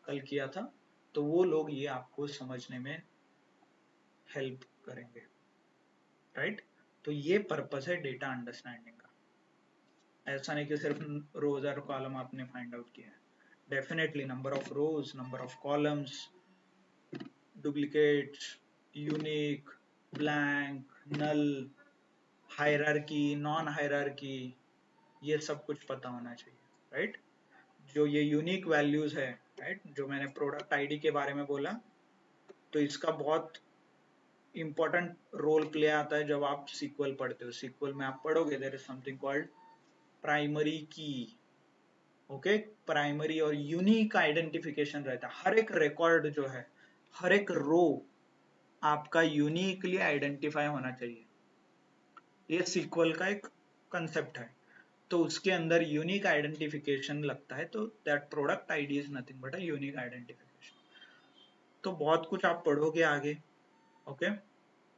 कल किया था, तो वो लोग ये आपको समझने में हेल्प करेंगे, राइट। तो ये पर्पस है डेटा अंडरस्टैंडिंग का। ऐसा नहीं कि सिर्फ रोज और कॉलम आपने फाइंड आउट किया है, definitely number of rows, number of columns, duplicates, unique, blank, null, hierarchy, non hierarchy, ये सब कुछ पता होना चाहिए, राइट। जो ये यूनिक वैल्यूज है, राइट, जो मैंने प्रोडक्ट आईडी के बारे में बोला, तो इसका बहुत इंपॉर्टेंट रोल प्ले आता है जब आप सीक्वल पढ़ते हो। सीक्वल में आप पढ़ोगे there is something called primary key, okay. Primary और यूनिक आइडेंटिफिकेशन रहता है, हर एक रिकॉर्ड जो है, हर एक रो आपका यूनिकली आइडेंटिफाई होना चाहिए। ये सीक्वल का एक कंसेप्ट है, तो उसके अंदर यूनिक आइडेंटिफिकेशन लगता है, तो that product ID is nothing but a unique identification. तो बहुत कुछ आप पढ़ोगे आगे, ओके,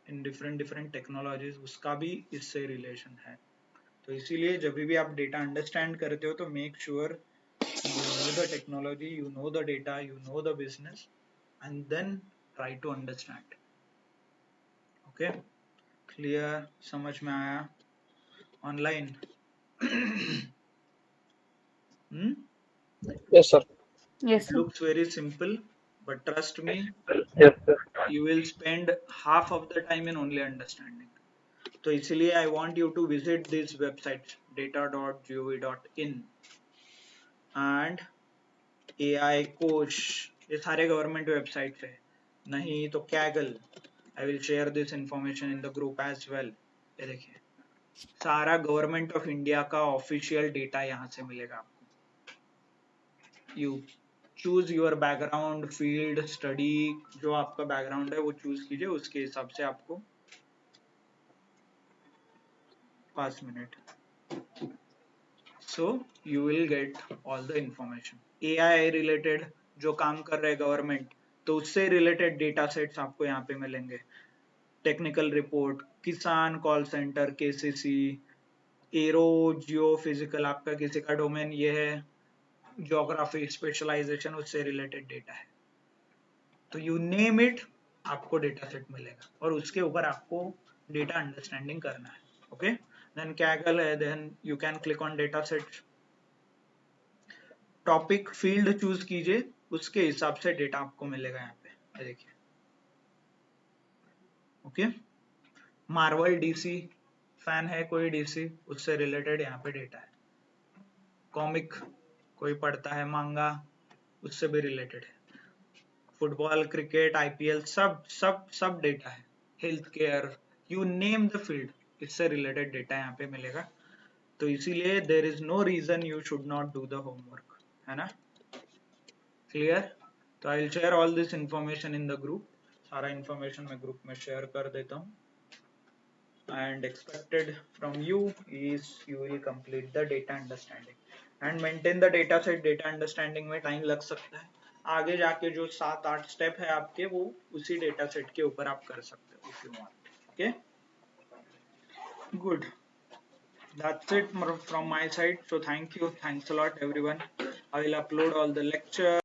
इन डिफरेंट टेक्नोलॉजीज, उसका भी इससे रिलेशन है। तो इसीलिए जब भी आप डेटा अंडरस्टैंड करते हो तो make sure you know the technology, you know the data, you know the business, and then try to understand. Okay, clear? समझ में आया? Online? Yes, sir. Yes, It sir. looks very simple, but trust me, Yes, sir. you will spend half of the time in only understanding. तो इसीलिए I want you to visit this website data.gov.in and AI कोश, ये सारे government websites है, नहीं तो Kaggle. I will share this information in the group as well. ये देखिए, सारा गवर्नमेंट ऑफ इंडिया का ऑफिशियल डेटा यहाँ से मिलेगा आपको। You choose your background, field, study, जो आपका बैकग्राउंड है वो चूज कीजिए, उसके हिसाब से आपको 5 minute. So you will get all the information. AI related जो काम कर रहे हैं गवर्नमेंट, तो उससे रिलेटेड डेटा सेट्स आपको यहाँ पे मिलेंगे। Technical report, Kisan call centre, KCC, aero, geophysical, आपका किसी का डोमेन ये है, ज्योग्राफी स्पेशलाइजेशन, उससे रिलेटेड डेटा है। तो यू नेम इट, आपको डेटा सेट मिलेगा और उसके ऊपर आपको डेटा अंडरस्टैंडिंग करना है, ओके। देन कैगल है, then you can click on data set, topic field choose कीजिए, उसके हिसाब से डेटा आपको मिलेगा यहाँ पे, देखिए, ओके। मार्वल DC फैन है कोई, DC, उससे रिलेटेड यहाँ पे डेटा है। कॉमिक कोई पढ़ता है, मांगा, उससे भी रिलेटेड है। फुटबॉल, क्रिकेट, IPL, सब सब सब डेटा है। Health care, you name the field, इससे रिलेटेड डेटा यहाँ पे मिलेगा। तो इसीलिए there is no reason you should not do the homework, है ना, क्लियर। तो I will share all this information in the group, सारा इंफॉर्मेशन मैं ग्रुप में शेयर कर देता हूँ। And expected from you is you will complete the data understanding and maintain the data set। data understanding में टाइम लग सकता है, आगे जाके जो 7-8 स्टेप है आपके, वो उसी डेटा सेट के ऊपर आप कर सकते हो if you want, okay, good, that's it from my side, so thank you, thanks a lot everyone। I will upload all the lecture